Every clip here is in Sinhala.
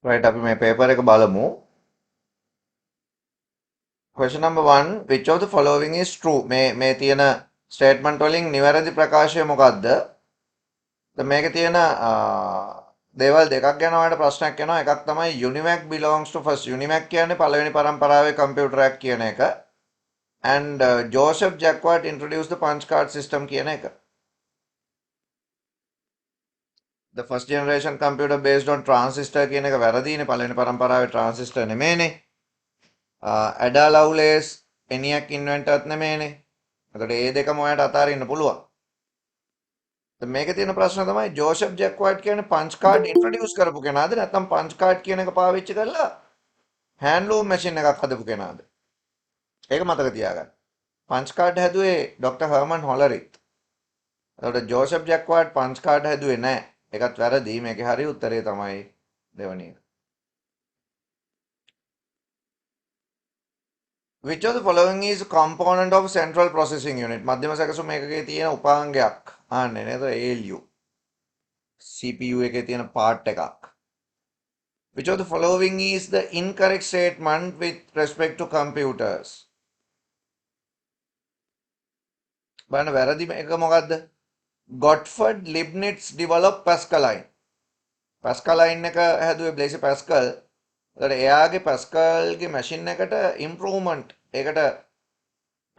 right අපි මේ paper එක බලමු. Question number 1, which of the following is true? මේ තියෙන statement වලින් නිවැරදි ප්‍රකාශය මොකක්ද? දැන් මේකේ තියෙන දේවල් දෙකක් ගැන ඔයාලට ප්‍රශ්නයක් එනවා. එකක් තමයි Univac belongs to first. Univac කියන්නේ පළවෙනි පරම්පරාවේ කම්පියුටරයක් කියන එක. And Joseph Jacquard introduced the punch card system කියන එක. The first generation computer based on transistor කියන එක වැරදීනේ. පළවෙනි පරම්පරාවේ transistor නෙමෙයිනේ. Ada Lovelace ENIAC inventorත් නෙමෙයිනේ. එතකොට මේ දෙකම ඔයාලට අතාරින්න පුළුවන්. දැන් මේකේ තියෙන ප්‍රශ්න තමයි ජෝසප් ජැක්වර්ඩ් කියන්නේ පන්ච් කාඩ් ඉන්ට්‍රොඩියුස් කරපු කෙනාද නැත්නම් පන්ච් කාඩ් කියන එක පාවිච්චි කරලා හෑන්ඩ්ලූම් මැෂින් එකක් හදපු කෙනාද? ඒක මතක තියාගන්න. පන්ච් කාඩ් හැදුවේ ඩොක්ටර් හර්මන් හොලරිත්. එතකොට ජෝසප් ජැක්වර්ඩ් පන්ච් කාඩ් හැදුවේ නැහැ. ඒකත් වැරදි. මේකේ හරි උත්තරේ තමයි දෙවෙනි එක. Which of the following is a component of central processing unit? මධ්‍යම සැකසුම එකකේ තියෙන උපාංගයක්. ආන්නේ නේද? ALU. CPU එකේ තියෙන part එකක්. Which of the following is the incorrect statement with respect to computers? බලන්න වැරදි එක මොකද්ද? Gottfried Leibniz developed Pascaline. Pascaline එක හැදුවේ Blaise Pascal. ඒකට එයාගේ Pascalගේ machine එකට improvement ඒකට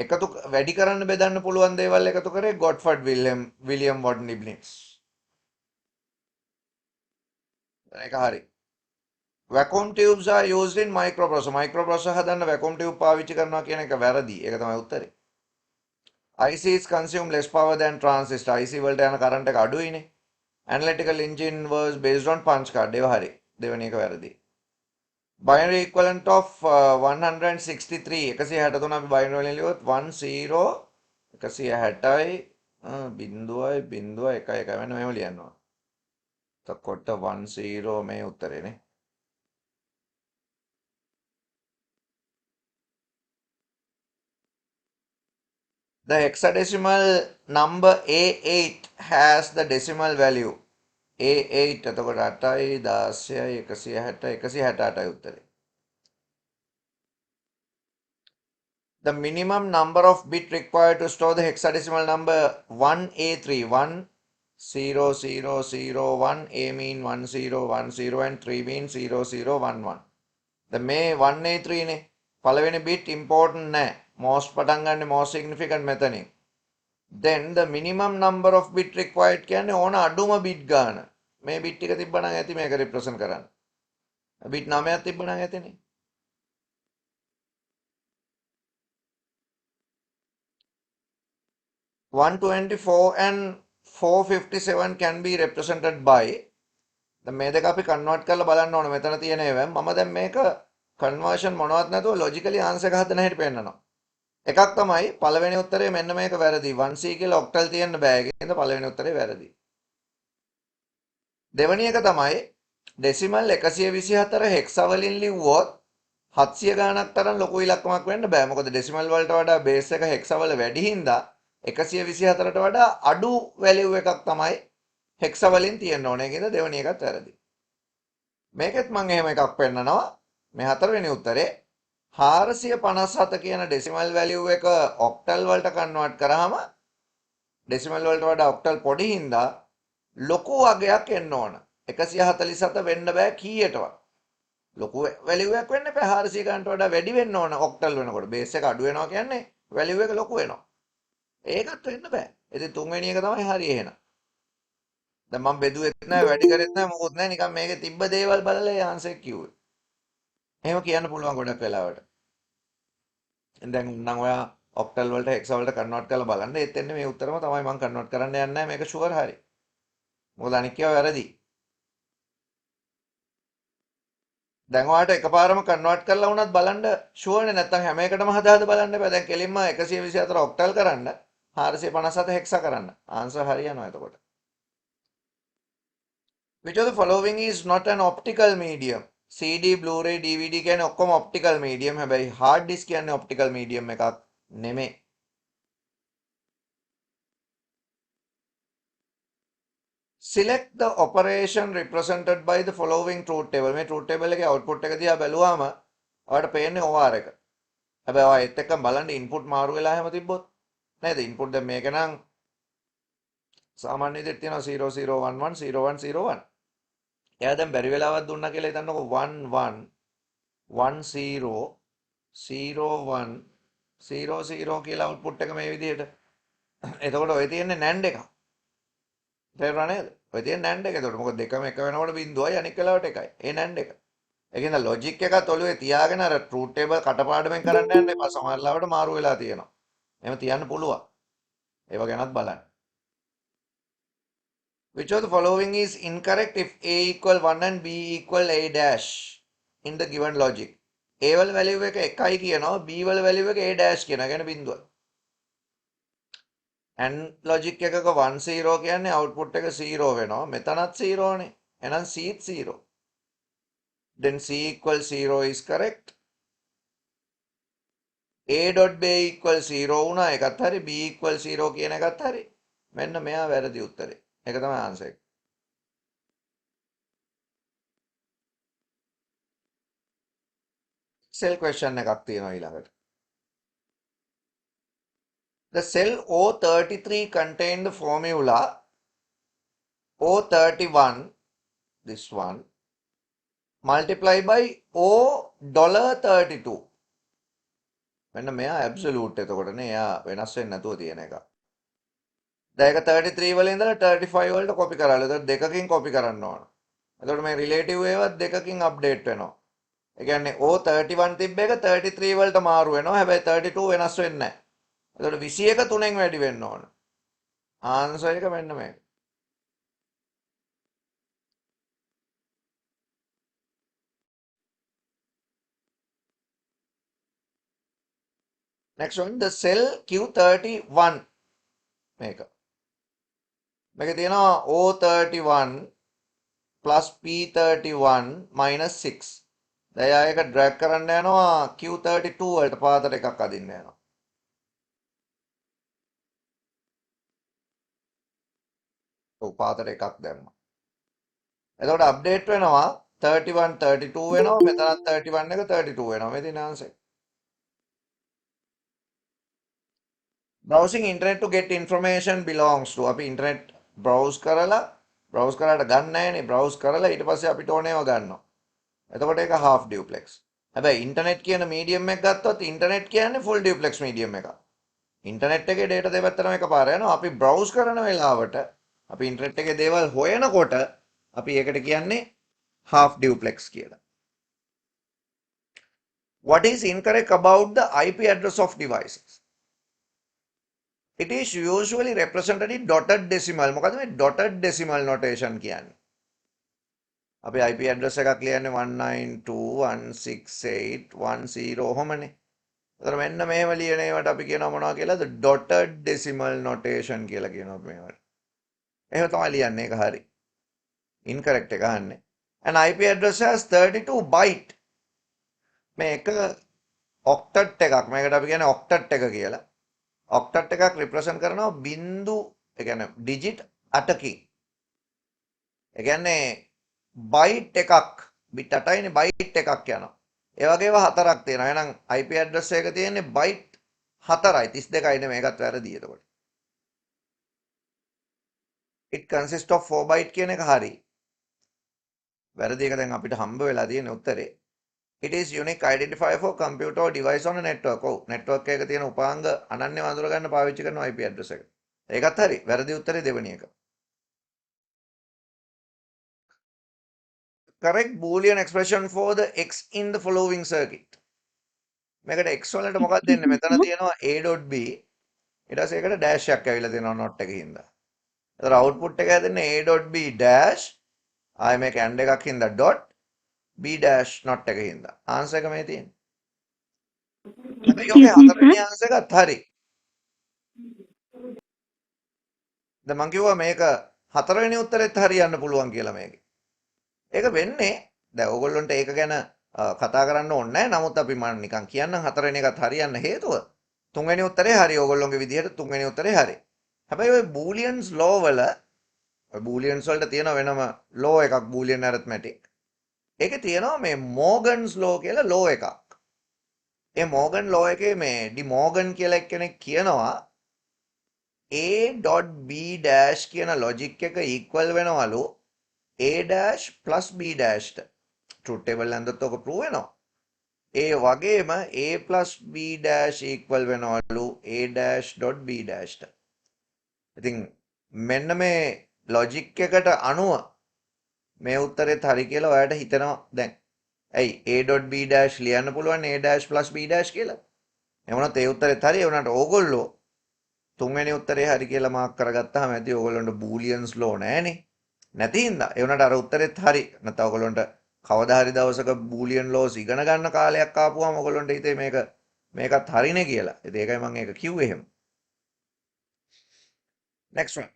එකතු වැඩි කරන්න බෙදන්න පුළුවන් දේවල් එකතු කරේ Gottfried Wilhelm von Leibniz. ඒක හරි. Vacuum tubes are used in microprocessor. Microprocessor හදන්න vacuum tube පාවිච්චි කරනවා කියන එක වැරදි. ඒක තමයි උත්තරේ. ICs consume less power than transistor. IC වලට යන current එක අඩුයිනේ. Analytical engine was based on punch card. ඒක හරි. දෙවෙනි එක වැරදි. Binary equivalent of 163. 163 අපි binary වලින් ලියුවොත් 160 0.01 වෙන මේව ලියනවා. එතකොට 10 මේ උත්තරේනේ. The hexadecimal number A8 has the decimal value. A8 එතකොට 8යි 16යි 168යි උත්තරේ. The minimum number of bit required to store the hexadecimal number 1A3 10001 A mean 1010 and 3 mean 0011. The මේ 1A3 නේ පළවෙනි bit important නැහැ. Most පටන් ගන්න most significant මෙතනින්. Then the minimum number of bit required කියන්නේ ඕන අඩුම bit ගාන. මේ bit ටික තිබ්බනම් ඇති මේක represent කරන්න. bit 9ක් තිබ්බනම් ඇතිනේ. $124 and $457 can be represented by. දැන් මේ දෙක අපි convert කරලා බලන්න ඕනේ. මෙතන තියෙන ඒවා මම දැන් මේක conversion මොනවත් නැතුව logically answer එක හදන හැටි පෙන්නනවා. එකක් තමයි පළවෙනි උත්තරේ මෙන්න මේක වැරදි. 1C කියලා octal තියෙන්න බෑ. ඒකෙන්ද පළවෙනි උත්තරේ වැරදි. දෙවෙනි එක තමයි decimal 124 hexa වලින් ලිව්වොත් 700 ගාණක් තරම් ලොකු ඉලක්කමක් වෙන්න බෑ. මොකද decimal වලට වඩා base එක hexa වල වැඩි හින්දා 124ට වඩා අඩු value එකක් තමයි hexa වලින් තියෙන්න ඕනේ. ඒකෙන්ද දෙවෙනි එකත් වැරදි. මේකෙත් මම එහෙම එකක් පෙන්නනවා. මේ හතරවෙනි උත්තරේ 457 කියන decimal value එක octal වලට convert කරාම decimal වලට වඩා octal පොඩි හින්දා ලොකු වගයක් එන්න ඕන. 147 වෙන්න බෑ කීයටවත්. ලොකු value එකක් වෙන්න බෑ 400 ගානට වඩා වැඩි වෙන්න ඕන octal වෙනකොට. base එක අඩු වෙනවා කියන්නේ value එක ලොකු වෙනවා. ඒකත් වෙන්න බෑ. ඉතින් තුන්වෙනි එක තමයි හරි එහෙනම්. දැන් මම බෙදුවෙත් නැහැ වැඩි කරෙත් නැහැ මොකොත් නැහැ නිකන් මේකේ තිබ්බ දේවල් බලලා ඒ ආන්සර් එක කිව්වේ. එහෙම කියන්න පුළුවන් ගොඩක් වෙලාවට. දැන් නම් ඔයා ඔක්ටල් වලට හෙක්සා වලට කන්වර්ට් කරලා බලන්න. ඒත් එන්නේ මේ උත්තරම තමයි මම කන්වර්ට් කරන්න යන්නේ නැහැ. මේක ෂුවර් හරි. මොකද අනික් ඒවා වැරදි. දැන් ඔයාලට එකපාරම කන්වර්ට් කරලා වුණත් බලන්න ෂුවර්නේ නැත්තම් හැම එකටම හදා බලන්න බෑ. දැන් කෙලින්ම 124 ඔක්ටල් කරන්න 457 හෙක්සා කරන්න. ආන්සර් හරියනවා එතකොට. Which of the following is not an optical medium? CD, Blu-ray, DVD කියන්නේ ඔක්කොම optical medium. හැබැයි hard disk කියන්නේ optical medium එකක් නෙමෙයි. select the operation represented by the following truth table. මේ truth table එකේ output එක දිහා බැලුවාම ඔයාලට පේන්නේ OR එක. හැබැයි ඔයා ඒත් එක්කම බලන්න input මාරු වෙලා හැම තිබ්බොත් නේද? input දැන් මේක නම් සාමාන්‍ය විදිහට තියෙනවා 0011 0101. එයා දැන් බැරි වෙලාවක් දුන්නා කියලා හිතන්නකො 11 10 01 00 කියලා output එක මේ විදිහට. එතකොට ඔය තියෙන්නේ NAND එක. තේරුණා නේද? ඔය තියෙන්නේ NAND එක. එතකොට මොකද දෙකම එක වෙනකොට බිඳුවයි අනික් වෙලාවට එකයි. ඒ NAND එක. ඒකෙන්ද ලොජික් එකත් ඔළුවේ තියාගෙන අර ට්‍රූත් ටේබල් කටපාඩමෙන් කරන්න යන්න එපා. සමහර ලාවට මාරු වෙලා තියෙනවා. එහෙම තියන්න පුළුවන්. ඒව ගැනත් බලන්න. Which of the following is incorrect if A equal 1 and B equal A dash in the given logic? A වල value එක 1යි කියනවා, B වල value එක A dash කියනවා. කියන්නේ බිඳුව. and logic එකක 1 0 කියන්නේ output එක 0 වෙනවා. මෙතනත් 0 නේ. එහෙනම් C is 0. Then C equal 0 is correct. A dot B equal 0 වුණා එකත් හරි, B equal 0 කියන එකත් හරි. මෙන්න මෙයා වැරදි උත්තරේ. ඒක තමයි ආන්සර් එක. Excel question එකක් තියෙනවා ඊළඟට. The cell O33 contain the formula O31, this one, multiply by O$32. මෙන්න මෙයා absolute එතකොටනේ එයා වෙනස් වෙන්නේ නැතුව තියෙන එක. දැන් ඒක 33 වල ඉඳලා 35 වලට copy කරලා. එතකොට දෙකකින් copy කරන්න ඕන. එතකොට මේ relative ඒවත් දෙකකින් update වෙනවා. ඒ කියන්නේ O31 තිබ්බ එක 33 වලට මාරු වෙනවා. හැබැයි 32 වෙනස් වෙන්නේ නැහැ. එතකොට 21 3ෙන් වැඩි වෙන්න ඕන. ආන්සර් එක මෙන්න මේක. Next one, the cell Q31 මේක. මේක තියෙනවා O31 plus P31 minus 6. දැන් ආ එක drag කරන්න යනවා Q32 වලට පාතට එකක් අදින්න යනවා. ඔව් පාතට එකක් දැම්මා. එතකොට අප්ඩේට් වෙනවා 31 32 වෙනවා. මෙතනත් 31 එක 32 වෙනවා. මේ තියෙන answer. Browsing internet to get information belongs to. අපි internet browse කරාට ගන්න නැහැනේ. browse කරලා ඊට පස්සේ අපිට ඕනේව ගන්නවා. එතකොට ඒක half duplex. හැබැයි internet කියන medium එක ගත්තොත් internet කියන්නේ full duplex medium එකක්. internet එකේ data දෙපැත්තටම එකපාර යනවා. අපි browse කරන වෙලාවට අපි internet එකේ දේවල් හොයනකොට අපි ඒකට කියන්නේ half duplex කියලා. What is incorrect about the IP address of devices? It is usually represented in dotted decimal. මොකද මේ dotted decimal notation කියන්නේ? අපි IP address එකක් ලියන්නේ 192.168.10 ඔහොමනේ. ඒතර මෙන්න මේව ලියන ඒවට අපි කියනවා මොනවා කියලාද? dotted decimal notation කියලා කියනවා මේවට. එහෙම තමයි ලියන්නේ. ඒක හරි. incorrect එක අහන්නේ. An IP address has 32 byte. මේක octet එකක්. මේකට අපි කියන්නේ octet එක කියලා. octet එකක් represent කරනවා බිංදු, ඒ කියන්නේ digit 8කින්. ඒ කියන්නේ byte එකක්, bit 8යිනේ byte එකක් යනවා. ඒ වගේම හතරක් තියෙනවා. එහෙනම් IP address එක තියෙන්නේ byte 4යි 32යි නේ. මේකත් වැරදි එතකොට. It consists of 4 byte කියන එක හරි. වැරදි එක දැන් අපිට හම්බ වෙලා තියෙන උත්තරේ. It is unique identifier for computer or device on a network. ඔව් network එකක තියෙන උපාංග අනන්‍යව අඳුර ගන්න පාවිච්චි කරන IP address එක. ඒකත් හරි. වැරදි උත්තරේ දෙවෙනි එක. Correct boolean expression for the x in the following circuit. මේකට x වලට මොකක්ද දෙන්නේ? මෙතන තියෙනවා a.b. ඊට පස්සේ ඒකට dash එකක් ඇවිල්ලා තියෙනවා not එකකින් හින්දා. ඒතර output එක හැදෙන්නේ a.b dash. ආයෙ මේක and එකක් හින්දා dot b dash not එකකින් හින්දා. ආන්සර් එක මේ තියෙන්නේ. හැබැයි ඔකේ හතරවෙනි ආන්සර් එකත් හරි. දැන් මං කිව්වා මේක හතරවෙනි උත්තරෙත් හරියන්න පුළුවන් කියලා මේකේ. ඒක වෙන්නේ දැන් ඕගොල්ලන්ට ඒක ගැන කතා කරන්න ඕනේ නැහැ. නමුත් අපි මම නිකන් කියන්නම් හතරවෙනි එකත් හරියන්න හේතුව තුන්වෙනි උත්තරේ හරි. ඕගොල්ලොන්ගේ විදිහට තුන්වෙනි උත්තරේ හරි. හැබැයි ওই බූලියන්ස් ලෝ වල බූලියන්ස් වලට තියෙන වෙනම ලෝ එකක් බූලියන් ඇරිත්මැටික්. ඒකේ තියෙනවා මේ මෝගන්ස් ලෝ කියලා ලෝ එකක්. ඒ මෝගන් ලෝ එකේ මේ ඩි මෝගන් කියලා එක්කෙනෙක් කියනවා A.B dash කියන ලොජික් එක equal වෙනවලු A dash plus B dash ට. truth table එකෙන් දැම්මොත් ඔක prove වෙනවා. ඒ වගේම A plus B dash equal වෙනවලු A dash dot B dash ට. ඉතින් මෙන්න මේ ලොජික් එකට අනුව මේ උත්තරෙත් හරි කියලා ඔයාලට හිතෙනවා දැන්. ඇයි A.B dash ලියන්න පුළුවන් A dash plus B dash කියලා. එවනත් ඒ උත්තරෙත් හරි. ඒ වුණාට ඕගොල්ලෝ තුන්වෙනි උත්තරේ හරි කියලා මාක් කරගත්තාම ඇති ඕගොල්ලන්ට බූලියන්ස් ලෝ නැහනේ. නැති හින්දා ඒ වුණාට අර උත්තරෙත් හරි. නැත්නම් ඕගොල්ලන්ට කවදා හරි දවසක බූලියන් ලෝස් ඉගෙන ගන්න කාලයක් ආපුවම ඔයගොල්ලන්ට හිතේ මේකත් හරිනේ කියලා. ඉතින් ඒකයි මම ඒක කිව්වේ එහෙම. Next one.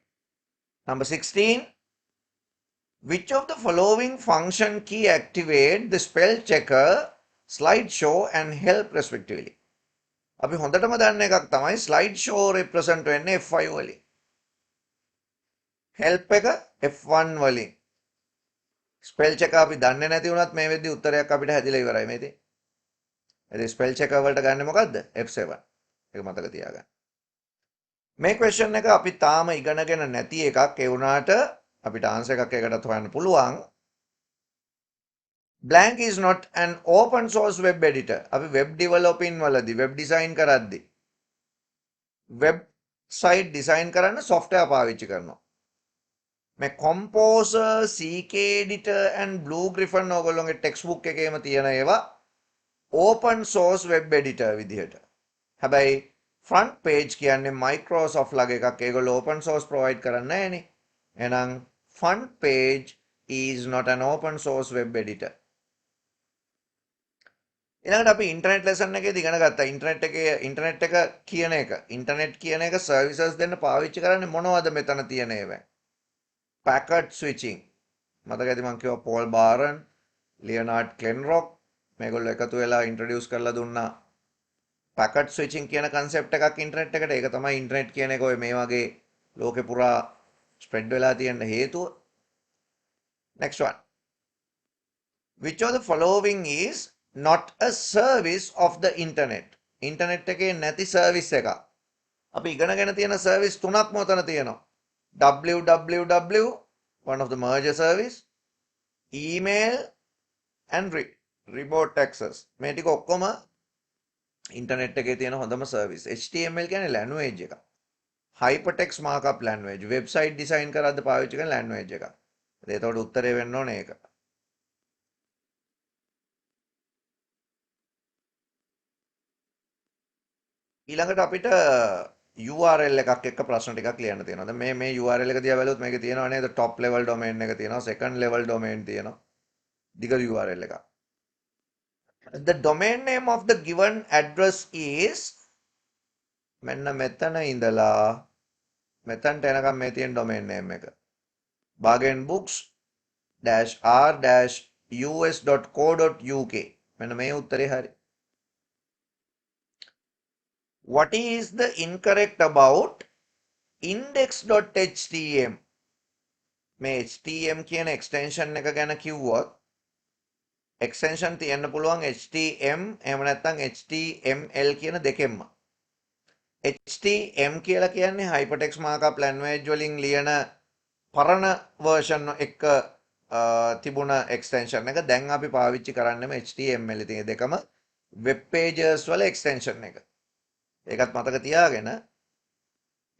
Number 16. Which of the following function key activate the spell checker, slideshow and help respectively? අපි හොඳටම දන්න එකක් තමයි slideshow represent වෙන්නේ F5 වලින්. help එක F1 වලින්. ස්පෙල් චෙකර් අපි දන්නේ නැති වුණත් මේ වෙද්දි උත්තරයක් අපිට හැදිලා ඉවරයි මේ ඉතින්. ඉතින් ස්පෙල් චෙකර් වලට ගන්නෙ මොකද්ද? F7. ඒක මතක තියාගන්න. මේ question එක අපි තාම ඉගෙනගෙන නැති එකක්. ඒ වුණාට අපිට answer එකක් ඒකටත් හොයන්න පුළුවන්. Blank is not an open source web editor. අපි web developing වලදී web design කරද්දී website design කරන්න software පාවිච්චි කරනවා. මේ Composer, CK Editor and Blue Griffin ඔයගොල්ලෝගේ textbook එකේම තියෙන ඒවා open source web editor විදිහට. හැබැයි front page කියන්නේ Microsoft ලගේ එකක්. ඒගොල්ලෝ open source provide කරන්නේ නැහනේ. එහෙනම් front page is not an open source web editor. ඊළඟට අපි ඉන්ටර්නෙට් ලෙසන් එකේදී ඉගෙන ගත්තා ඉන්ටර්නෙට් එක කියන එක ඉන්ටර්නෙට් කියන එක සර්විසස් දෙන්න පාවිච්චි කරන්නේ මොනවද මෙතන තියෙන ඒවා packet switching මතක ඇති මම කිව්වා පෝල් බාරන් ලියනාඩ් ක්ලෙන්රොක් මේගොල්ලෝ එකතු වෙලා ඉන්ට්‍රොඩියුස් කරලා දුන්නා packet switching කියන concept එකක් ඉන්ටර්නෙට් එකට ඒක තමයි ඉන්ටර්නෙට් කියන එක ඔය මේ වගේ ලෝකේ පුරා ස්ප්‍රෙඩ් වෙලා තියෙන හේතුව next one which of the following is not a service of the internet. internet එකේ නැති service එකක්. අපි ඉගෙනගෙන තියෙන service තුනක්ම උතන තියෙනවා. www one of the merger service, email and remote access. මේ ටික ඔක්කොම internet එකේ තියෙන හොඳම service. HTML කියන්නේ language එකක්. hypertext markup language. website design කරද්දී පාවිච්චි කරන language එකක්. ඒතකොට උත්තරේ වෙන්න ඕනේ ඒක. ඊළඟට අපිට URL එකක් එක්ක ප්‍රශ්න ටිකක් ලියන්න තියෙනවා. දැන් මේ URL එක දිහා බැලුවොත් මේකේ තියෙනවා නේද top level domain එක තියෙනවා, second level domain තියෙනවා. දිග URL එකක්. The domain name of the given address is මෙන්න මෙතන ඉඳලා මෙතනට එනකම් මේ තියෙන domain name එක. bargainbooks-r-us.co.uk මෙන්න මේ උත්තරේ හරි. What is the incorrect about index.htm? මේ htm කියන extension එක ගැන කිව්වොත් extension තියන්න පුළුවන් htm එහෙම නැත්නම් html කියන දෙකෙන්ම. htm කියලා කියන්නේ hypertext markup language වලින් ලියන පරණ version එක තිබුණ extension එක. දැන් අපි පාවිච්චි කරන්නේම html ඉතින් දෙකම web pages වල extension එක. ඒකත් මතක තියාගෙන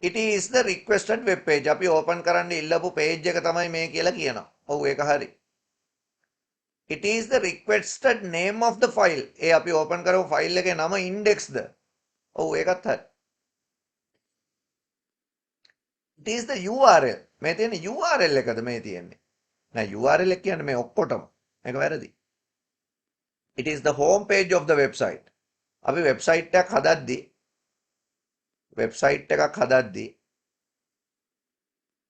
it is the requested web page අපි open කරන්න ඉල්ලපු page එක තමයි මේ කියලා කියනවා. ඔව් ඒක හරි. it is the requested name of the file. ඒ අපි open කරපු file එකේ නම index ද? ඔව් ඒකත් හරි. it is the URL. මේ තියෙන URL එකද මේ තියෙන්නේ? නෑ URL එක කියන්නේ මේ ඔක්කොටම. මේක වැරදි. it is the home page of the website. අපි website එකක් හදද්දී වෙබ්සයිට් එකක් හදද්දී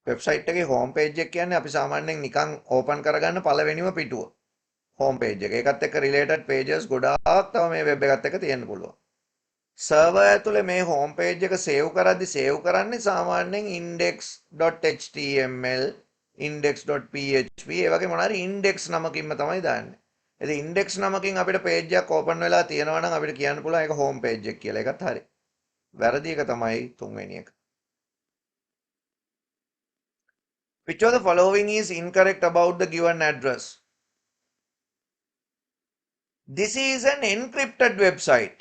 වෙබ්සයිට් එකේ හෝම් පේජ් එක කියන්නේ අපි සාමාන්‍යයෙන් නිකන් ඕපන් කරගන්න පළවෙනිම පිටුව හෝම් පේජ් එක. ඒකත් එක්ක රිලේටඩ් පේජස් ගොඩාක් තව මේ වෙබ් එකත් එක්ක තියෙන්න පුළුවන්. සර්වර් ඇතුලේ මේ හෝම් පේජ් එක සේව් කරද්දී සේව් කරන්නේ සාමාන්‍යයෙන් index.html index.php ඒ වගේ මොනවා හරි index නමකින්ම තමයි දාන්නේ. ඉතින් index නමකින් අපිට page එකක් open වෙලා තියෙනවා නම් අපිට කියන්න පුළුවන් ඒක home page එක කියලා. ඒකත් හරි. වැරදි එක තමයි තුන්වෙනි එක. Which of the following is incorrect about the given address? This is an encrypted website.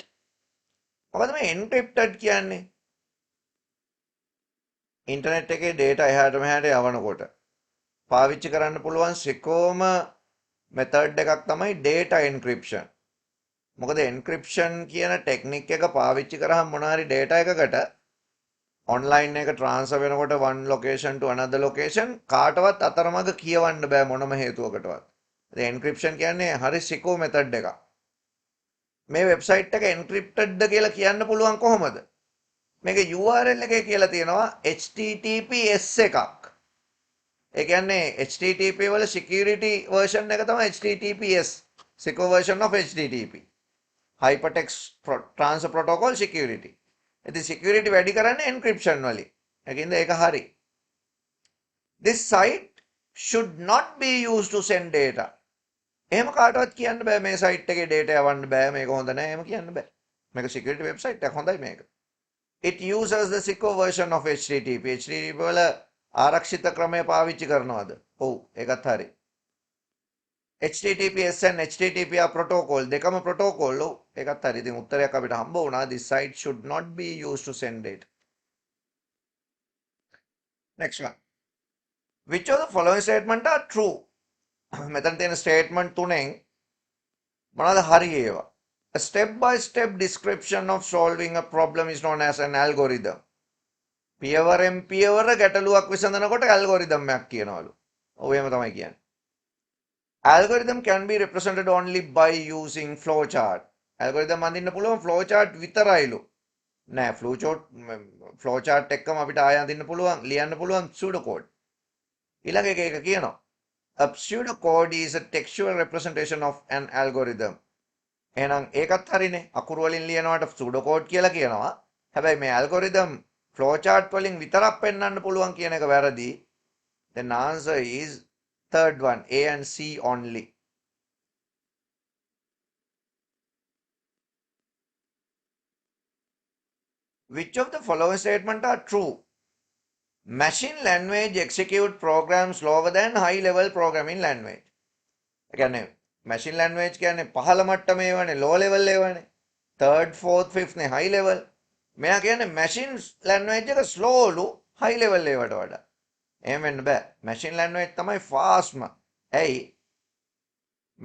මොකද මේ encrypted කියන්නේ? ඉන්ටර්නෙට් එකේ data එහාට මෙහාට යවනකොට පාවිච්චි කරන්න පුළුවන් secure method එකක් තමයි data encryption. මොකද encryption කියන ටෙක්නික් එක පාවිච්චි කරාම මොනවා හරි data එකකට online එක transfer වෙනකොට one location to another location කාටවත් අතරමඟ කියවන්න බෑ මොනම හේතුවකටවත්. ඒ encryption කියන්නේ හරි secure method එකක්. මේ වෙබ්සයිට් එක encrypted ද කියලා කියන්න පුළුවන් කොහොමද? මේක URL එකේ කියලා තියෙනවා HTTPS එකක්. ඒ කියන්නේ HTTP වල security version එක තමයි HTTPS. Secure version of HTTP. Hypertext Transfer Protocol Security. ඉතින් security වැඩි කරන්නේ encryption වලින්. ඒකින්ද ඒක හරි. This site should not be used to send data. එහෙම කාටවත් කියන්න බෑ මේ site එකේ data යවන්න බෑ මේක හොඳ නෑ එහෙම කියන්න බෑ. මේක security website එකක් හොඳයි මේක. It uses the secure version of HTTP. HTTP වල ආරක්ෂිත ක්‍රමය පාවිච්චි කරනවද? ඔව් ඒකත් හරි. HTTPS and HTTP are protocol. දෙකම protocol. ඔව් ඒකත් හරි. ඉතින් උත්තරයක් අපිට හම්බ වුණා. This site should not be used to send data. Next one. Which of the following statement are true? මෙතන තියෙන statement තුනෙන් මොනවාද හරි ඒවා? A step-by-step description of solving a problem is known as an algorithm. පියවරෙන් පියවර ගැටලුවක් විසඳනකොට algorithm එකක් කියනවලු. ඔව් එහෙම තමයි කියන්නේ. Algorithm can be represented only by using flowchart. Algorithm අඳින්න පුළුවන් flowchart විතරයිලු. නෑ flowchart එක්කම අපිට ආය අඳින්න පුළුවන් ලියන්න පුළුවන් pseudocode. ඊළඟ එක කියනවා. A pseudocode is a textual representation of an algorithm. එහෙනම් ඒකත් හරිනේ. අකුරු වලින් ලියනවාට pseudocode කියලා කියනවා. හැබැයි මේ algorithm flowchart වලින් විතරක් පෙන්වන්න පුළුවන් කියන එක වැරදි. Then answer is third one, A and C only. Which of the following statements are true? Machine language execute programs slower than high level programming language. ඒ කියන්නේ machine language කියන්නේ පහළ මට්ටමේ ඒවානේ low level ඒවානේ. third, fourth, fifth නේ high level. මෙයා කියන්නේ machine language එක slowලු high level ඒවට වඩා. එහෙම වෙන්න බෑ. machine language තමයි fastම. ඇයි?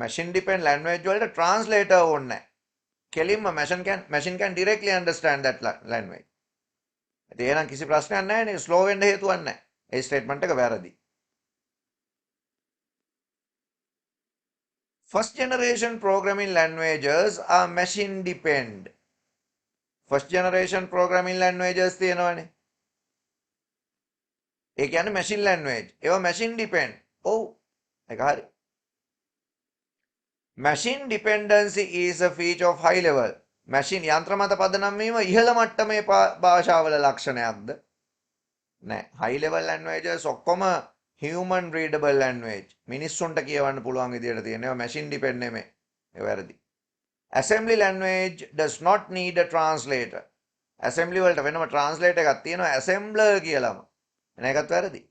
machine depend language වලට translator ඕනේ නැහැ. කෙලින්ම machine can directly understand that language. ඉතින් එහෙනම් කිසි ප්‍රශ්නයක් නැහැ නේ slow වෙන්න හේතුවක් නැහැ. ඒ statement එක වැරදි. First generation programming languages are machine depend. First generation programming languages තියෙනවානේ. ඒ කියන්නේ machine language. ඒවා machine depend. ඔව්. ඒක හරි. Machine dependency is a feature of high level. Machine යන්ත්‍ර මත පදනම් වීම ඉහළ මට්ටමේ භාෂාවල ලක්ෂණයක්ද? නෑ. high level languages ඔක්කොම human readable language. මිනිස්සුන්ට කියවන්න පුළුවන් විදියට තියෙනවා. machine depend නෙමෙයි. ඒ වැරදි. Assembly language does not need a translator. Assembly වලට වෙනම translator එකක් තියෙනවා assembler කියලාම. එන එකත් වැරදි.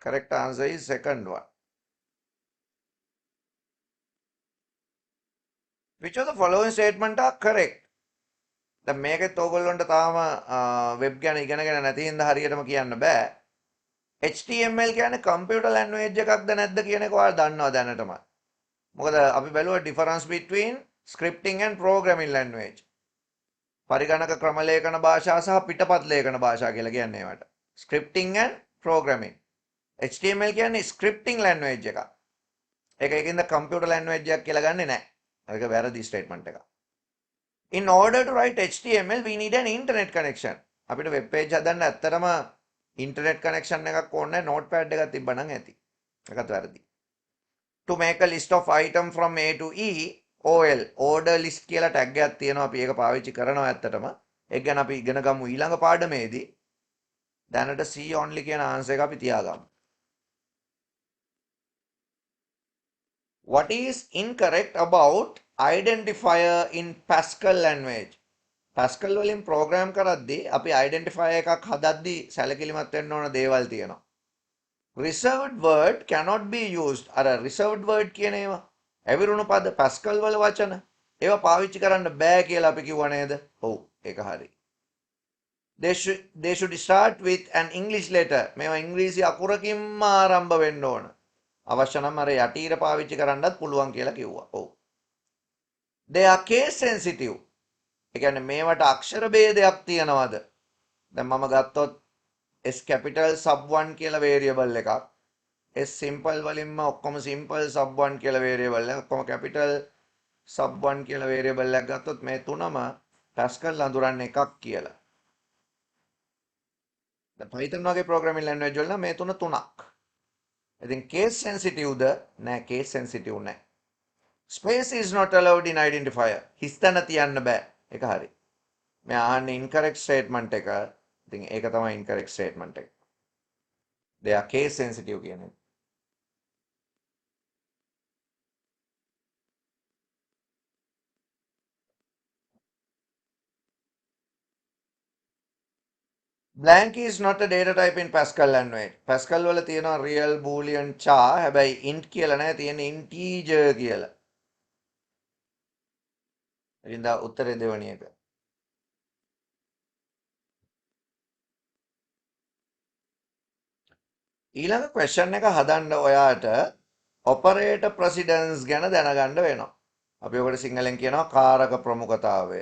Correct answer is second one. Which of the following statement are correct? දැන් මේකෙත් ඕගොල්ලන්ට තාම වෙබ් ගැන ඉගෙනගෙන නැති හින්දා හරියටම කියන්න බෑ. HTML කියන්නේ computer language එකක්ද නැද්ද කියන එක ඔයාලා දන්නවා දැනටම. මොකද අපි බැලුවා difference between scripting and programming language. පරිගණක ක්‍රම ලේඛන භාෂා සහ පිටපත් ලේඛන භාෂා කියලා කියන්නේ ඒවට. Scripting and programming. HTML කියන්නේ scripting language එකක්. ඒක ඒකින්ද computer language එකක් කියලා ගන්නෙ නැහැ. ඒක වැරදි statement එකක්. In order to write HTML we need an internet connection. අපිට web page හදන්න ඇත්තටම internet connection එකක් ඕනේ නැහැ. notepad එකක් තිබ්බනම් ඇති. ඒකත් වැරදි. To make a list of item from A to E, OL order list කියලා tag එකක් තියෙනවා. අපි ඒක පාවිච්චි කරනවා ඇත්තටම. ඒක ගැන අපි ඉගෙන ගමු ඊළඟ පාඩමේදී. දැනට C only කියන answer එක අපි තියාගමු. What is incorrect about identifier in Pascal language? Pascal වලින් ප්‍රෝග්‍රෑම් කරද්දී අපි identifier එකක් හදද්දී සැලකිලිමත් වෙන්න ඕන දේවල් තියෙනවා. Reserved word cannot be used. අර reserved word කියන ඒවා ඇවිරුණු පද Pascal වල වචන ඒවා පාවිච්චි කරන්න බෑ කියලා අපි කිව්වා නේද? ඔව් ඒක හරි. They should start with an English letter. මේවා ඉංග්‍රීසි අකුරකින්ම ආරම්භ වෙන්න ඕන. අවශ්‍ය නම් අර යටිහිර පාවිච්චි කරන්නත් පුළුවන් කියලා කිව්වා. ඔව්. They are case sensitive. ඒ කියන්නේ මේවට අක්ෂර භේදයක් තියනවාද? දැන් මම ගත්තොත් S capital sub 1 කියලා variable එකක්. S simple වලින්ම ඔක්කොම simple sub 1 කියලා variable එකක්. ඔක්කොම capital sub 1 කියලා variable එකක් ගත්තොත් මේ තුනම Pascal අඳුරන්නේ එකක් කියලා. දැන් Python වගේ programming language වල නම් මේ තුන තුනක්. ඉතින් case sensitive ද? නෑ case sensitive නෑ. Space is not allowed in identifier. හිස්තැන තියන්න බෑ. ඒක හරි. මේ අහන්නේ incorrect statement එක. ඉතින් ඒක තමයි incorrect statement එක. They are case sensitive කියන්නේ. Blank is not a data type in Pascal language. Pascal වල තියෙනවා real boolean char. හැබැයි int කියලා නෑ තියෙන්නේ integer කියලා. ඉතින් දා උත්තරේ දෙවණි එක. ඊළඟ question එක හදන්න ඔයාට operator precedence ගැන දැනගන්න වෙනවා. අපි ඔකට සිංහලෙන් කියනවා කාරක ප්‍රමුඛතාවය.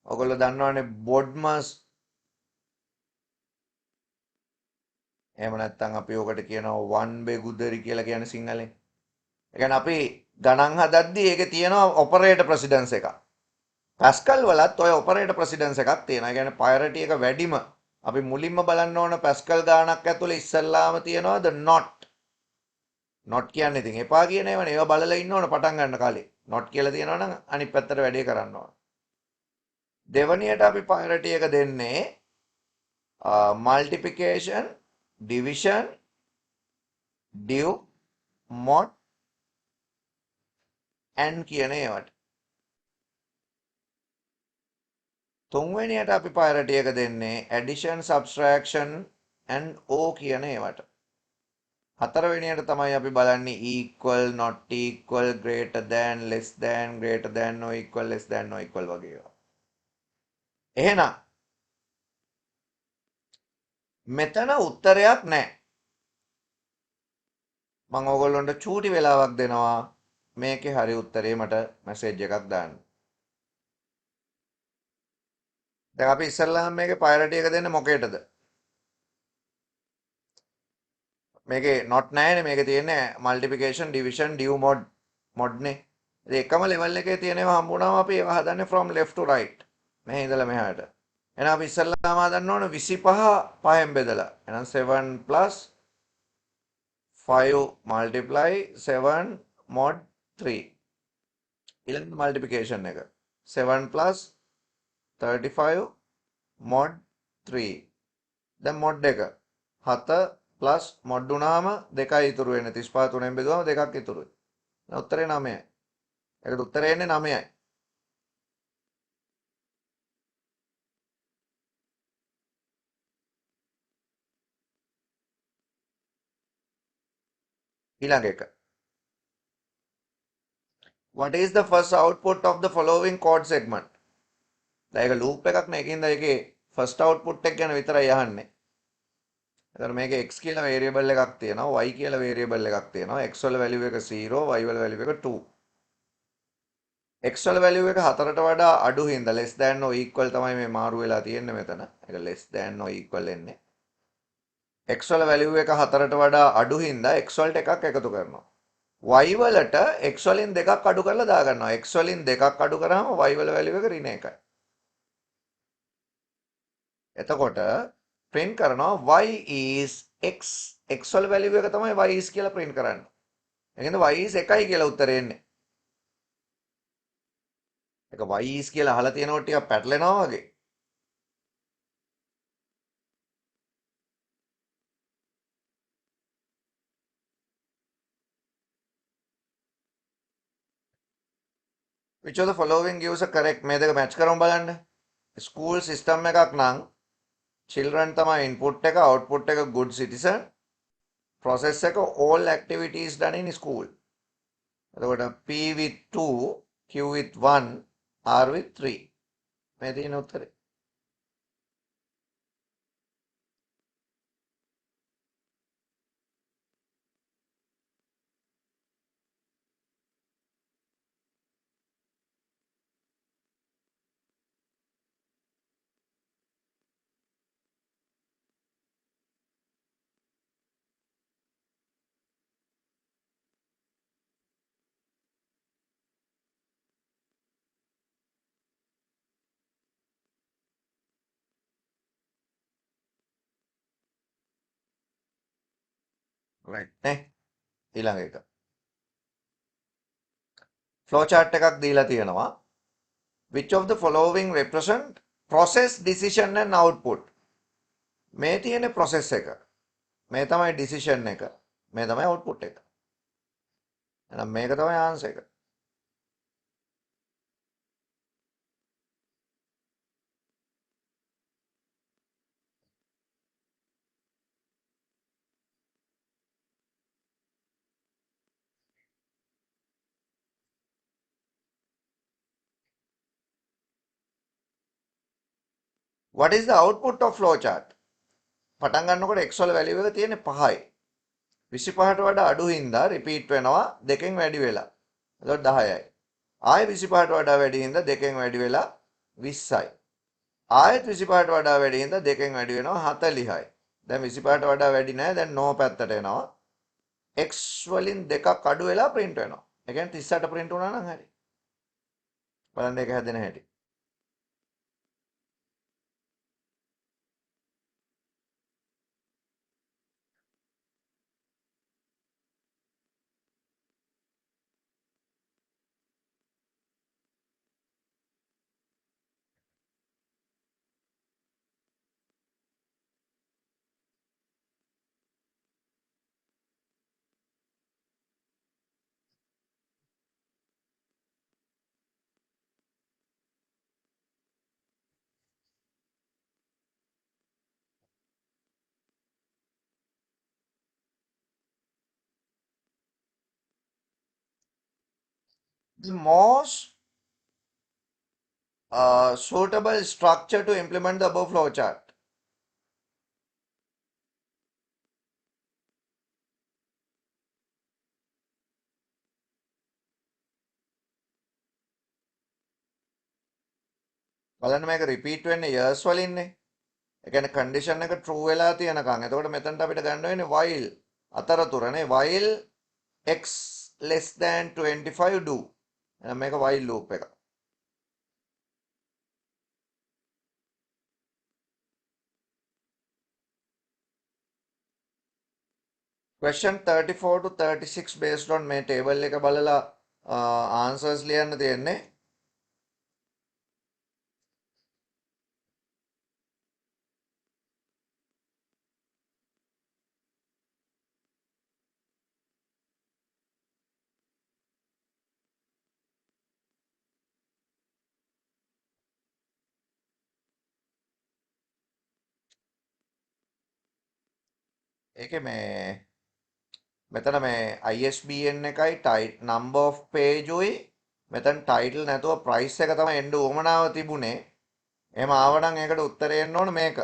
ඔයගොල්ලෝ දන්නවනේ BODMAS එහෙම නැත්නම් අපි ඔකට කියනවා වන් බෙගුදරි කියලා කියන සිංහලෙන්. ඒ කියන්නේ අපි ගණන් හදද්දී ඒකේ තියෙනවා operator precedence එකක්. Pascal වලත් ඔය operator precedence එකක් තියෙනවා. ඒ කියන්නේ priority එක වැඩිම අපි මුලින්ම බලන්න ඕන Pascal ගානක් ඇතුලේ ඉස්සල්ලාම තියනවාද not. not කියන්නේ ඉතින් එපා කියන ඒවානේ. ඒවා බලලා ඉන්න ඕන පටන් ගන්න කලින්. not කියලා තියෙනවා නම් අනිත් පැත්තට වැඩේ කරන්න ඕන. දෙවනියට අපි priority එක දෙන්නේ multiplication, division, div, mod and කියන ඒවට. තුන්වෙනියට අපි priority එක දෙන්නේ addition, subtraction and o කියන ඒවට. හතරවෙනියට තමයි අපි බලන්නේ equal, not equal, greater than, less than, greater than, no equal, less than, no equal වගේ ඒවා. එහෙනම් මෙතන උත්තරයක් නැහැ. මම ඕගොල්ලන්ට චූටි වෙලාවක් දෙනවා මේකේ හරි උත්තරේ මට මැසේජ් එකක් දාන්න. දැන් අපි ඉස්සල්ලාම මේකේ priority එක දෙන්නේ මොකේටද? මේකේ not නැහැනේ. මේකේ තියෙන්නේ multiplication, division, div, mod නේ. ඉතින් එකම level එකේ තියෙන ඒවා හම්බුනාම අපි ඒවා හදන්නේ from left to right. මෙහේ ඉඳලා මෙහාට. එහෙනම් අපි ඉස්සල්ලාම හදන්න ඕන 25 5න් බෙදලා. එහෙනම් 7 plus 5 multiply 7 mod 3. ඊළඟ multiplication එක 7 plus 35 mod 3. දැන් mod එක 7 plus mod වුණාම 2යි ඉතුරු වෙන්නේ. 35 3ෙන් බෙදුවාම 2ක් ඉතුරුයි. දැන් උත්තරේ 9යි. ඒකට උත්තරේ එන්නේ 9යි. ඊළඟ එක. What is the first output of the following code segment? දැන් ඒක loop එකක් නේ. ඒකින්ද ඒකේ first output එක ගැන විතරයි අහන්නේ. එතකොට මේකේ x කියලා variable එකක් තියෙනවා, y කියලා variable එකක් තියෙනවා. x වල value එක 0, y වල value එක 2. x වල value එක 4ට වඩා අඩු හින්දා less than or equal තමයි මේ මාරු වෙලා තියෙන්නේ මෙතන. ඒක less than or equal එන්නේ. x වල value එක 4ට වඩා අඩු හින්දා x වලට එකක් එකතු කරනවා. y වලට x වලින් දෙකක් අඩු කරලා දා ගන්නවා. x වලින් දෙකක් අඩු කරාම y වල value එක ඍණ 1යි. එතකොට print කරනවා y is x. x වල value එක තමයි y is කියලා print කරන්නේ. එහෙනම් y is 1යි කියලා උත්තරේ එන්නේ. ඒක y is කියලා අහලා තියෙනකොට ටිකක් පැටලෙනවා වගේ. which of the following gives a correct මේ දෙක match කරමු බලන්න. school system එකක් නම් children තමයි input එක, output එක good citizen, process එක all activities done in school. එතකොට P with 2, Q with 1, R with 3. මේ තියෙන උත්තරේ. right නේ. ඊළඟ එක. flow chart එකක් දීලා තියෙනවා. which of the following represent process, decision and output? මේ තියෙන process එක. මේ තමයි decision එක. මේ තමයි output එක. එහෙනම් මේක තමයි answer එක. what is the output of flow chart? පටන් ගන්නකොට x වල value එක තියෙන්නේ 5යි. 25ට වඩා අඩු හින්දා repeat වෙනවා දෙකෙන් වැඩි වෙලා. එතකොට 10යි. ආයෙ 25ට වඩා වැඩි හින්දා දෙකෙන් වැඩි වෙලා 20යි. ආයෙත් 25ට වඩා වැඩි හින්දා දෙකෙන් වැඩි වෙනවා 40යි. දැන් 25ට වඩා වැඩි නැහැ. දැන් no පැත්තට එනවා. x වලින් දෙකක් අඩු වෙලා print වෙනවා. ඒ කියන්නේ 38 print වුණා නම් හරි. බලන්න ඒක හැදෙන හැටි. The most suitable structure to implement the above flow chart. බලන්න මේක repeat වෙන්නේ years වලින්නේ. ඒ කියන්නේ condition එක true වෙලා තියෙනකන්. එතකොට මෙතනට අපිට ගන්න වෙන්නේ while අතරතුරනේ while x less than 25 do. එහෙනම් මේක while loop එක. question 34 to 36 based on මේ table එක බලලා answers ලියන්න තියෙන්නේ. ඒකේ මේ මෙතන මේ ISBN එකයි number of page උයි මෙතන title නැතුව price එක තමයි එන්න උවමනාව තිබුණේ. එහෙම ආවනම් ඒකට උත්තරේ එන්න ඕන මේක.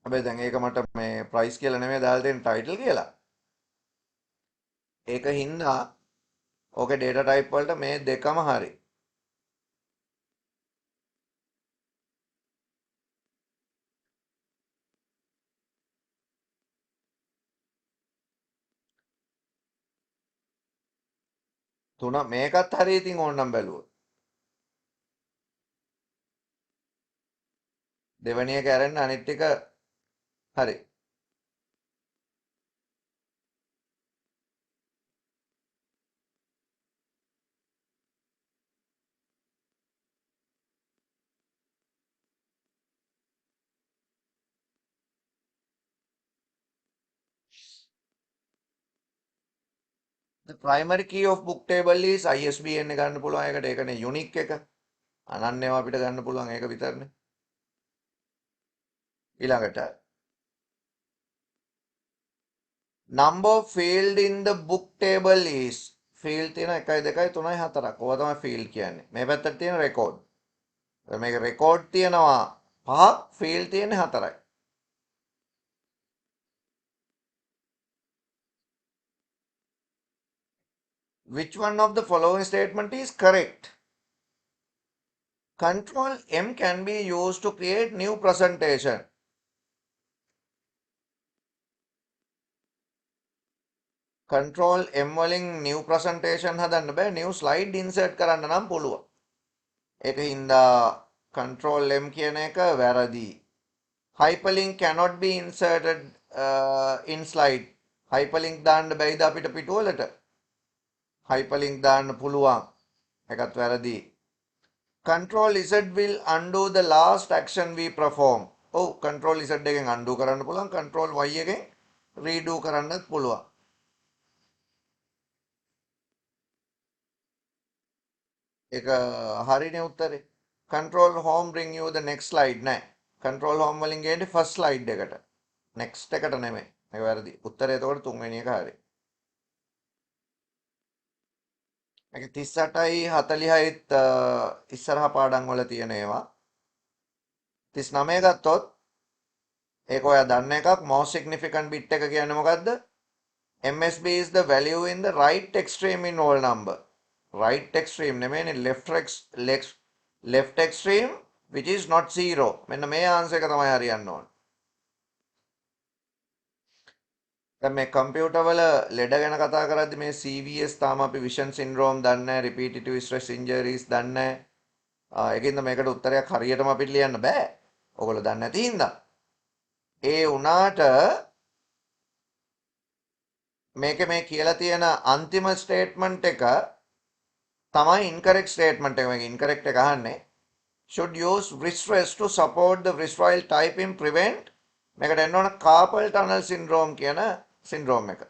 හැබැයි දැන් ඒක මට මේ price කියලා නෙමෙයි දාලා තියෙන title කියලා. ඒක හින්දා ඕකේ data type වලට මේ දෙකම හරි. තුන මේකත් හරි ඉතින් ඕනනම් බැලුවොත්. දෙවෙනි එක ඇරෙන්න අනිත් ටික හරි. The primary key of book table is ISBN එක ගන්න පුළුවන් එකට. ඒකනේ unique එක. අනන්‍යව අපිට ගන්න පුළුවන් ඒක විතරනේ. ඊළඟට number field in the book table is field තියෙන 1 2 3 4ක්. ඕවා තමයි field කියන්නේ. මේ පැත්තට තියෙන record. මේක record තියෙනවා 5ක්, field තියෙන්නේ 4යි. Which one of the following statement is correct? Control M can be used to create new presentation. Control M වලින් new presentation හදන්න බෑ, new slide insert කරන්න නම් පුළුවන්. ඒක හින්දා control M කියන එක වැරදි. Hyperlink cannot be inserted in slide. Hyperlink දාන්න බැයිද අපිට පිටුවලට? Hyperlink දාන්න පුළුවන්. ඒකත් වැරදි. Control Z will undo the last action we perform. ඔව් Control Z එකෙන් undo කරන්න පුළුවන්. Control Y එකෙන් redo කරන්නත් පුළුවන්. ඒක හරිනේ උත්තරේ. Control home bring you the next slide නෑ. Control home වලින් ගේන්නේ first slide එකට. next එකට නෙමෙයි. ඒක වැරදි. උත්තරේ එතකොට තුන්වෙනි එක හරි. මේක 38යි 46යිත් ඉස්සරහා පාඩම් වල තියෙන ඒවා. 39 ගත්තොත් ඒක ඔයා දන්න එකක්. most significant bit එක කියන්නේ මොකද්ද? MSB is the value in the right extreme in whole number. Right extreme නෙමෙයිනේ left extreme which is not 0. මෙන්න මේ ආන්සර් එක තමයි හරියන්න ඕන. දැන් මේ කම්පියුටර් වල ලෙඩ ගැන කතා කරද්දි මේ CVS තාම අපි vision syndrome දන්නේ නැහැ, repetitive stress injuries දන්නේ නැහැ. ඒකින්ද මේකට උත්තරයක් හරියටම අපිට ලියන්න බෑ. ඔයගොල්ලෝ දන්නේ නැති හින්දා. ඒ වුණාට මේකේ මේ කියලා තියෙන අන්තිම ස්ටේට්මන්ට් එක තමයි incorrect statement එක. මේක incorrect එක අහන්නේ. Should use wrist rest to support the wristwhile type in prevent. මේකට එන්න ඕන carpal tunnel syndrome කියන syndrome එක.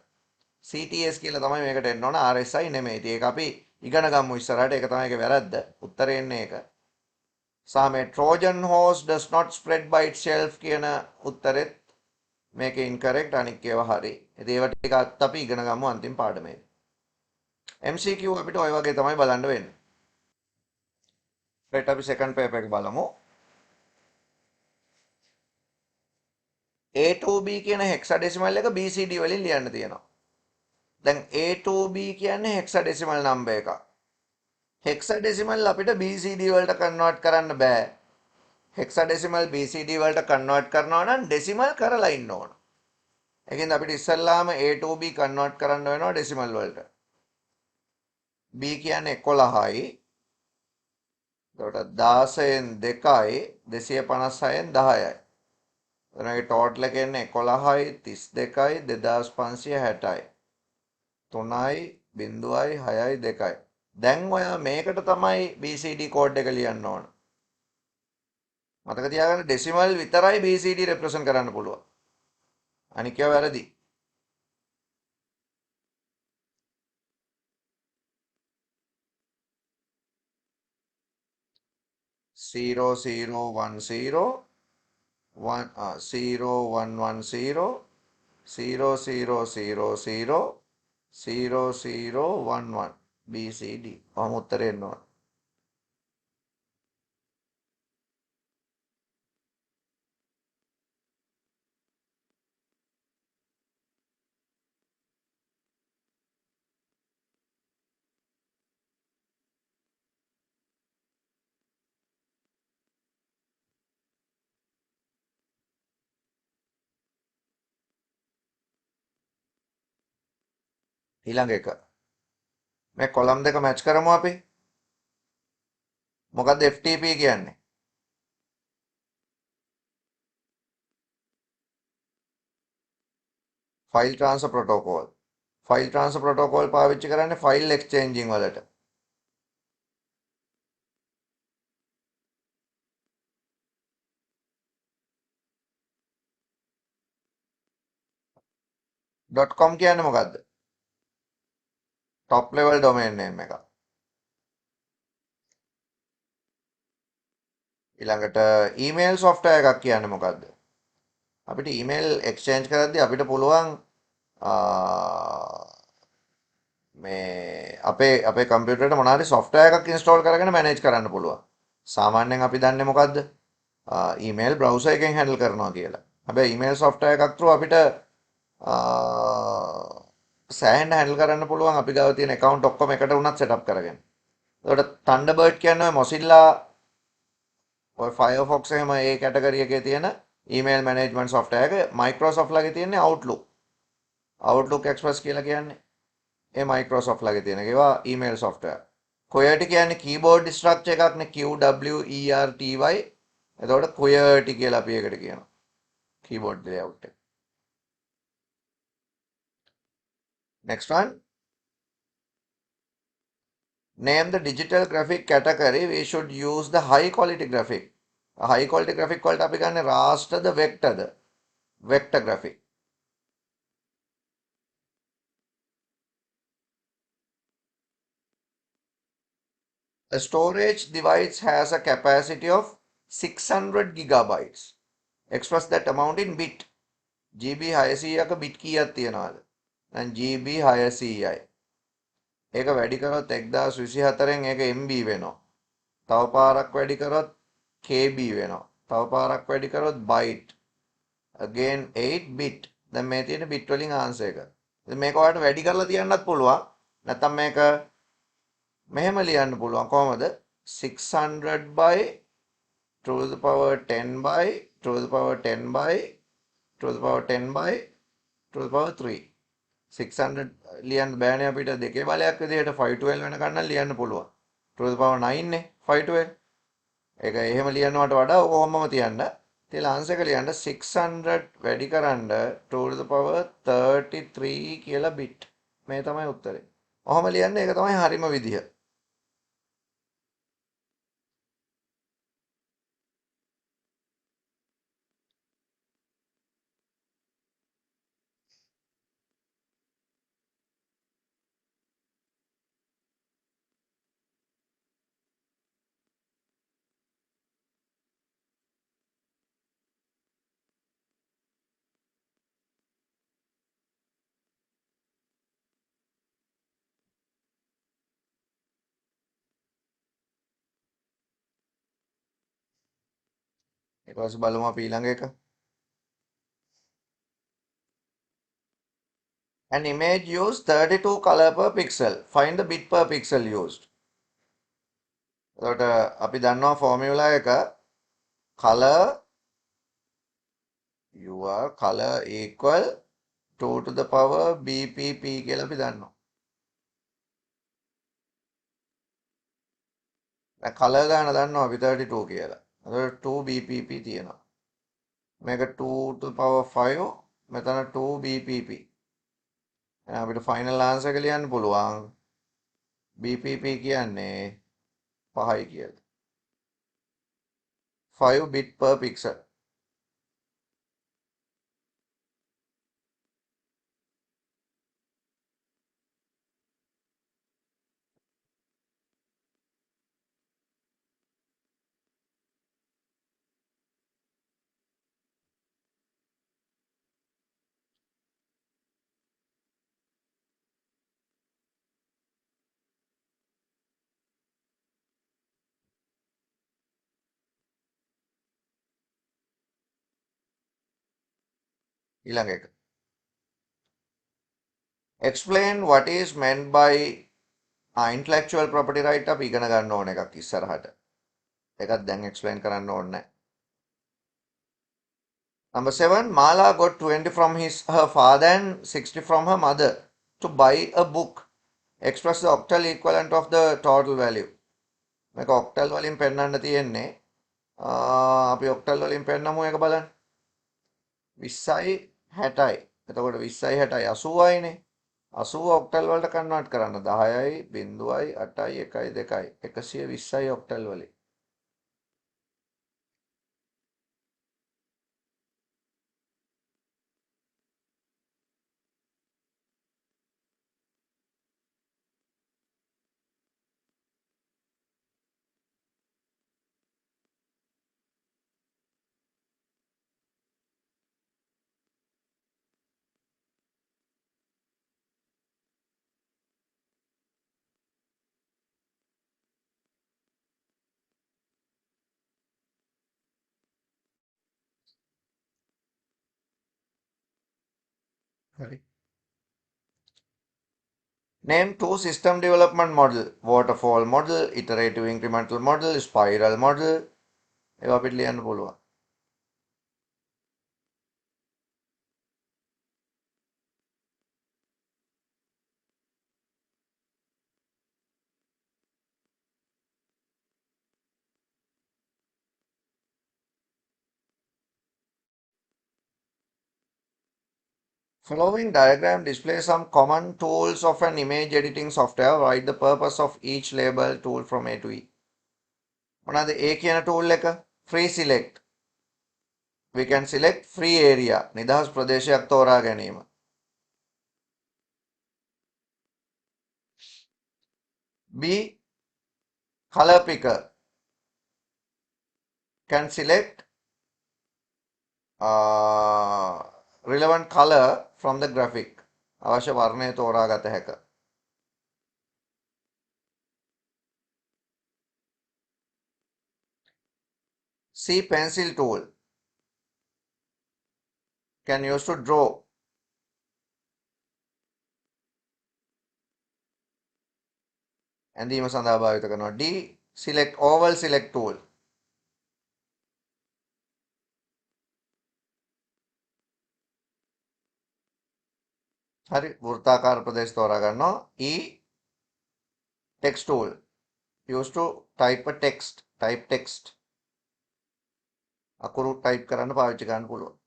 CTS කියලා තමයි මේකට එන්න ඕන, RSI නෙමෙයි. ඉතින් ඒක අපි ඉගෙන ගමු ඉස්සරහට. ඒක තමයි ඒකේ වැරද්ද. උත්තරේ එන්නේ ඒක. සහ මේ Trojan horse does not spread by itself කියන උත්තරෙත් මේක incorrect, අනික් ඒවා හරි. ඉතින් ඒවා ටිකත් අපි ඉගෙන ගමු අන්තිම පාඩමේදී. MCQ අපිට ওই වගේ තමයි බලන්න වෙන්නේ. ඊට අපි second paper එක බලමු. A to B කියන hexadecimal එක BCD වලින් ලියන්න තියෙනවා. දැන් A to B කියන්නේ hexadecimal number එකක්. hexadecimal අපිට BCD වලට convert කරන්න බෑ. hexadecimal BCD වලට convert කරනවා නම් decimal කරලා ඉන්න ඕන. ඒකෙන්ද අපිට ඉස්සල්ලාම A to B convert කරන්න වෙනවා decimal වලට. B කියන්නේ 11යි. එතකොට 16න් 2යි 256න් 10යි. එතනගේ ටෝටල් එක එන්නේ 11යි 32යි 2560යි. 3යි 0යි 6යි 2යි. දැන් ඔයා මේකට තමයි BCD කෝඩ් එක ලියන්න ඕන. මතක තියාගන්න ඩෙසිමල් විතරයි BCD රෙප්‍රසන්ට් කරන්න පුළුවන්. අනික ඒවා වැරදි. zero zero one zero one 0110 0000 0011 BCD. ඔහොම උත්තරේ එන්න ඕන. ඊළඟ එක. මේ කොලම් දෙක මැච් කරමු අපි. මොකද්ද FTP කියන්නේ? File transfer protocol. File transfer protocol පාවිච්චි කරන්නේ ෆයිල් එක්ස්චේන්ජින් වලට. .com කියන්නේ මොකද්ද? top level domain name එක. ඊළඟට email software එකක් කියන්නේ මොකද්ද? අපිට email exchange කරද්දී අපිට පුළුවන් මේ අපේ කම්පියුටරේට මොනවා හරි software එකක් install කරගෙන manage කරන්න පුළුවන්. සාමාන්‍යයෙන් අපි දන්නේ මොකද්ද? email browser එකෙන් handle කරනවා කියලා. හැබැයි email software එකක් through අපිට සෑහෙන්න handle කරන්න පුළුවන් අපි ගාව තියෙන account ඔක්කොම එකට වුණත් setup කරගෙන. ඒකට Thunderbird කියන්නේ Mozilla ඔය Firefox එහෙම ඒ කැටගරි එකේ තියෙන email management software එක. Microsoft ළඟ තියෙන්නේ Outlook. Outlook Express කියලා කියන්නේ ඒ Microsoft ළඟ තියෙන ඒවා email software. QWERTY කියන්නේ keyboard structure එකක්නේ QWERTY. එතකොට QWERTY කියලා අපි ඒකට කියනවා. keyboard layout එක. Next one. Name the digital graphic category. We should use the high quality graphic. High quality graphic වලට අපි ගන්න rasterද vectorද? Vector graphic. A storage device has a capacity of 600 gigabytes. Express that amount in bit. GB 600ක bit කීයක් තියනවද? දැන් GB 600යි. ඒක වැඩි කරොත් 1024න් ඒක MB වෙනවා. තව පාරක් වැඩි කරොත් KB වෙනවා. තව පාරක් වැඩි කරොත් byte. Again 8 bit. දැන් මේ තියෙන bit වලින් ආන්සර් එක. ඉතින් මේක ඔයාලට වැඩි කරලා තියන්නත් පුළුවන්. නැත්නම් මේක මෙහෙම ලියන්න පුළුවන්. කොහමද? 600 by 2 to the power 10 by 2 to the power 10 by 2 to the power 10 by 2 to the power 3. 600 ලියන්න බෑනේ අපිට දෙකේ බලයක් විදිහට 512 වෙනකන් නම් ලියන්න පුළුවන්. 2 to the power 9 නේ 512. ඒක එහෙම ලියනවට වඩා ඔක කොහොමම තියන්න. තියලා ආන්සර් එක ලියන්න 600 වැඩි කරන්න 2 to the power 33 කියලා bit. මේ තමයි උත්තරේ. ඔහොම ලියන්න ඒක තමයි හරිම විදිහ. ඊට පස්සේ බලමු අපි ඊළඟ එක. An image use 32 color per pixel. Find the bit per pixel used. එතකොට අපි දන්නවා ෆෝමියුලා එක color color equal 2 to the power bpp කියලා අපි දන්නවා. දැන් color ගාන දන්නවා අපි 32 කියලා. එතකොට 2 bpp තියෙනවා. මේක 2 to the power 5 මෙතන 2 bpp. එහෙනම් අපිට ෆයිනල් ආන්සර් එක ලියන්න පුළුවන්. bpp කියන්නේ 5යි කියලා. 5 bit per pixel. ඊළඟ එක. Explain what is meant by intellectual property right අපි ඉගෙන ගන්න ඕන එකක් ඉස්සරහට. ඒකත් දැන් explain කරන්න ඕනේ නැහැ. Number 7, Mala got 20 from her father and 60 from her mother to buy a book. Express the octal equivalent of the total value. මේක octal වලින් පෙන්නන්න තියෙන්නේ. අපි octal වලින් පෙන්නමු එක බලන්න. 20යි 60යි. එතකොට 20යි 60යි 80යි නේ. 80 octal වලට කන්වර්ට් කරන්න 10යි 0යි 8යි 1යි 2යි 120යි octal වලින්. හරි. Name two system development model. Waterfall model, iterative incremental model, spiral model. ඒවා අපිට ලියන්න පුළුවන්. Following diagram displays some common tools of an image editing software. Write the purpose of each label tool from A to E. මොනවාද A කියන tool එක? Free select. We can select free area. නිදහස් ප්‍රදේශයක් තෝරා ගැනීම. B. Color picker. Can select relevant color from the graphic. අවශ්‍ය වර්ණය තෝරා ගත හැක. C. Pencil tool. Can use to draw. ඇඳීම සඳහා භාවිත කරනවා. D. Select oval select tool. හරි වෘත්තාකාර ප්‍රදේශ තෝරා ගන්නවා. E. Text tool. Used to type a text. Type text. අකුරු type කරන්න පාවිච්චි කරන්න පුළුවන්.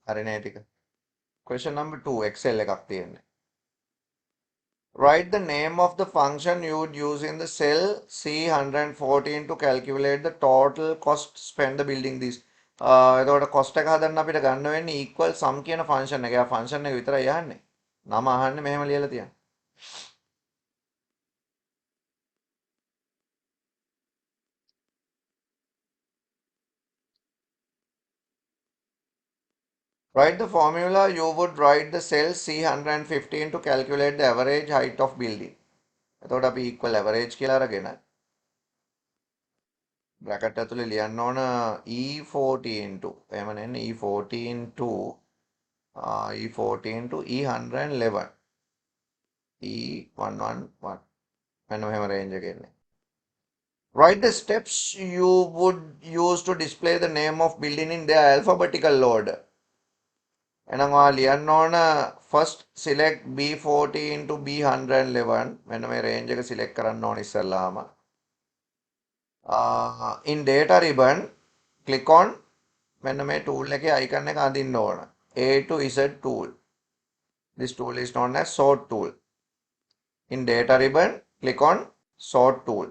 හරි නේ ටික. Question number 2 Excel එකක් තියෙන්නේ. Write the name of the function you would use in the cell C114 to calculate the total cost spent the building this. එතකොට cost එක හදන්න අපිට ගන්න වෙන්නේ equal sum කියන function එක. ඒ function එක විතරයි යහන්නේ. නම අහන්නේ මෙහෙම ලියලා තියන්න. Write the formula you would write the cell C115 to calculate the average height of building. එතකොට අපි equal average කියලා අරගෙන bracket ඇතුලේ ලියන්න ඕන E14 to එහෙම නෙන්නේ E14 to E14 to E111 E111 මෙන්න මෙහෙම range එක එන්නේ. Write the steps you would use to display the name of building in their alphabetical order. එහෙනම් ඔයා ලියන්න ඕන first select B14 to B111 මෙන්න මේ range එක select කරන්න ඕන ඉස්සෙල්ලාම. In data ribbon click on මෙන්න මේ tool එකේ icon එක අඳින්න ඕන. A to Z tool. This tool is known as sort tool. In data ribbon click on sort tool.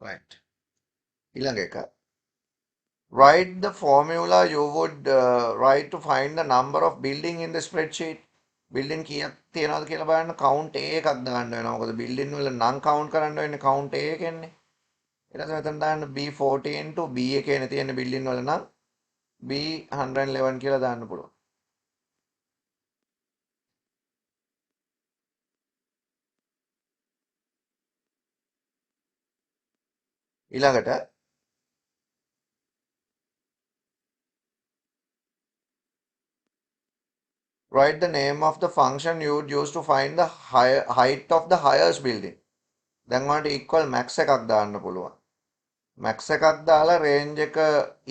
Right. ඊළඟ එක. Write the formula you would write to find the number of building in the spreadsheet. Building කීයක් තියෙනවද කියලා බලන්න count A එකක් දාන්න වෙනවා. මොකද building වල නම් count කරන්න වෙන්නේ count A එකෙන්නේ. ඊට පස්සේ මෙතන දාන්න B14 to B එකේ තියෙන building වල නම් B111 කියලා දාන්න පුළුවන්. ඊළඟට write the name of the function you would use to find the height of the highest building. දැන් ඔයාලට equal max එකක් දාන්න පුළුවන්. max එකක් දාලා range එක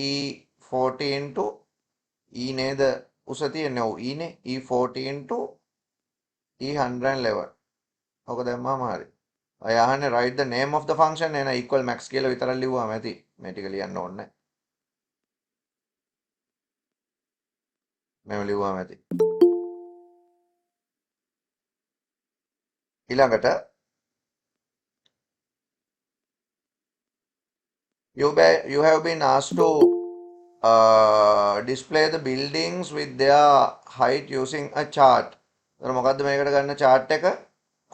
E14 to E නේද උස තියෙන්නේ. ඔව් E නේ E14 to E111. ඕක දැම්මම හරි. ඔය අහන්නේ write the name of the function එන equal max කියලා විතරක් ලිව්වම ඇති. මේ ටික ලියන්න ඕනේ නැහැ. මේව ලිව්වම ඇති. ඊළඟට you have been asked to display the buildings with their height using a chart. එතන මොකද්ද මේකට ගන්න chart එක?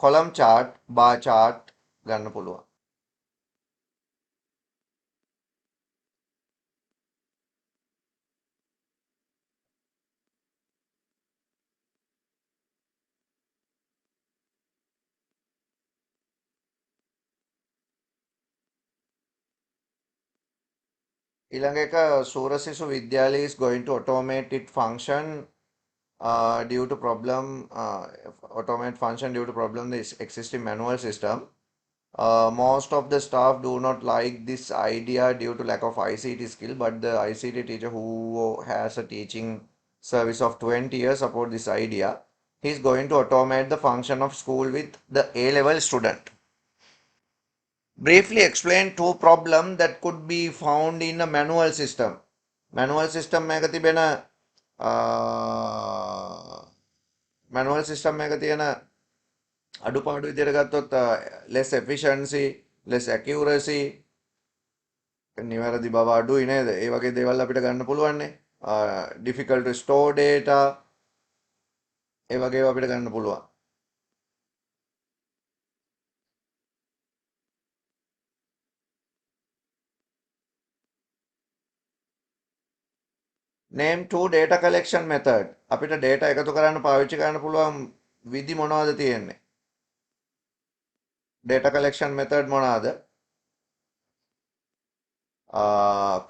column chart, bar chart ගන්න පුළුවන්. ඊළඟ එක සූරසිසු විද්‍යාලය is going to automate its function due to problem automate function due to problem the existing manual system. Most of the staff do not like this idea due to lack of ICT skill, but the ICT teacher who has a teaching service of 20 years support this idea. He is going to automate the function of school with the A-level student. Briefly explain two problems that could be found in a manual system. Manual system එක තිබෙන manual system එක තියෙන අඩුපාඩු විදිහට ගත්තොත් less efficiency, less accuracy, නිවැරදි බව අඩුයි නේද? ඒ වගේ දේවල් අපිට ගන්න පුළුවන්නේ. difficult to store data, ඒ වගේ ඒවා අපිට ගන්න පුළුවන්. name two data collection method. අපිට data එකතු කරන්න පාවිච්චි කරන්න පුළුවන් විදි මොනවද තියෙන්නේ? data collection method මොනවාද?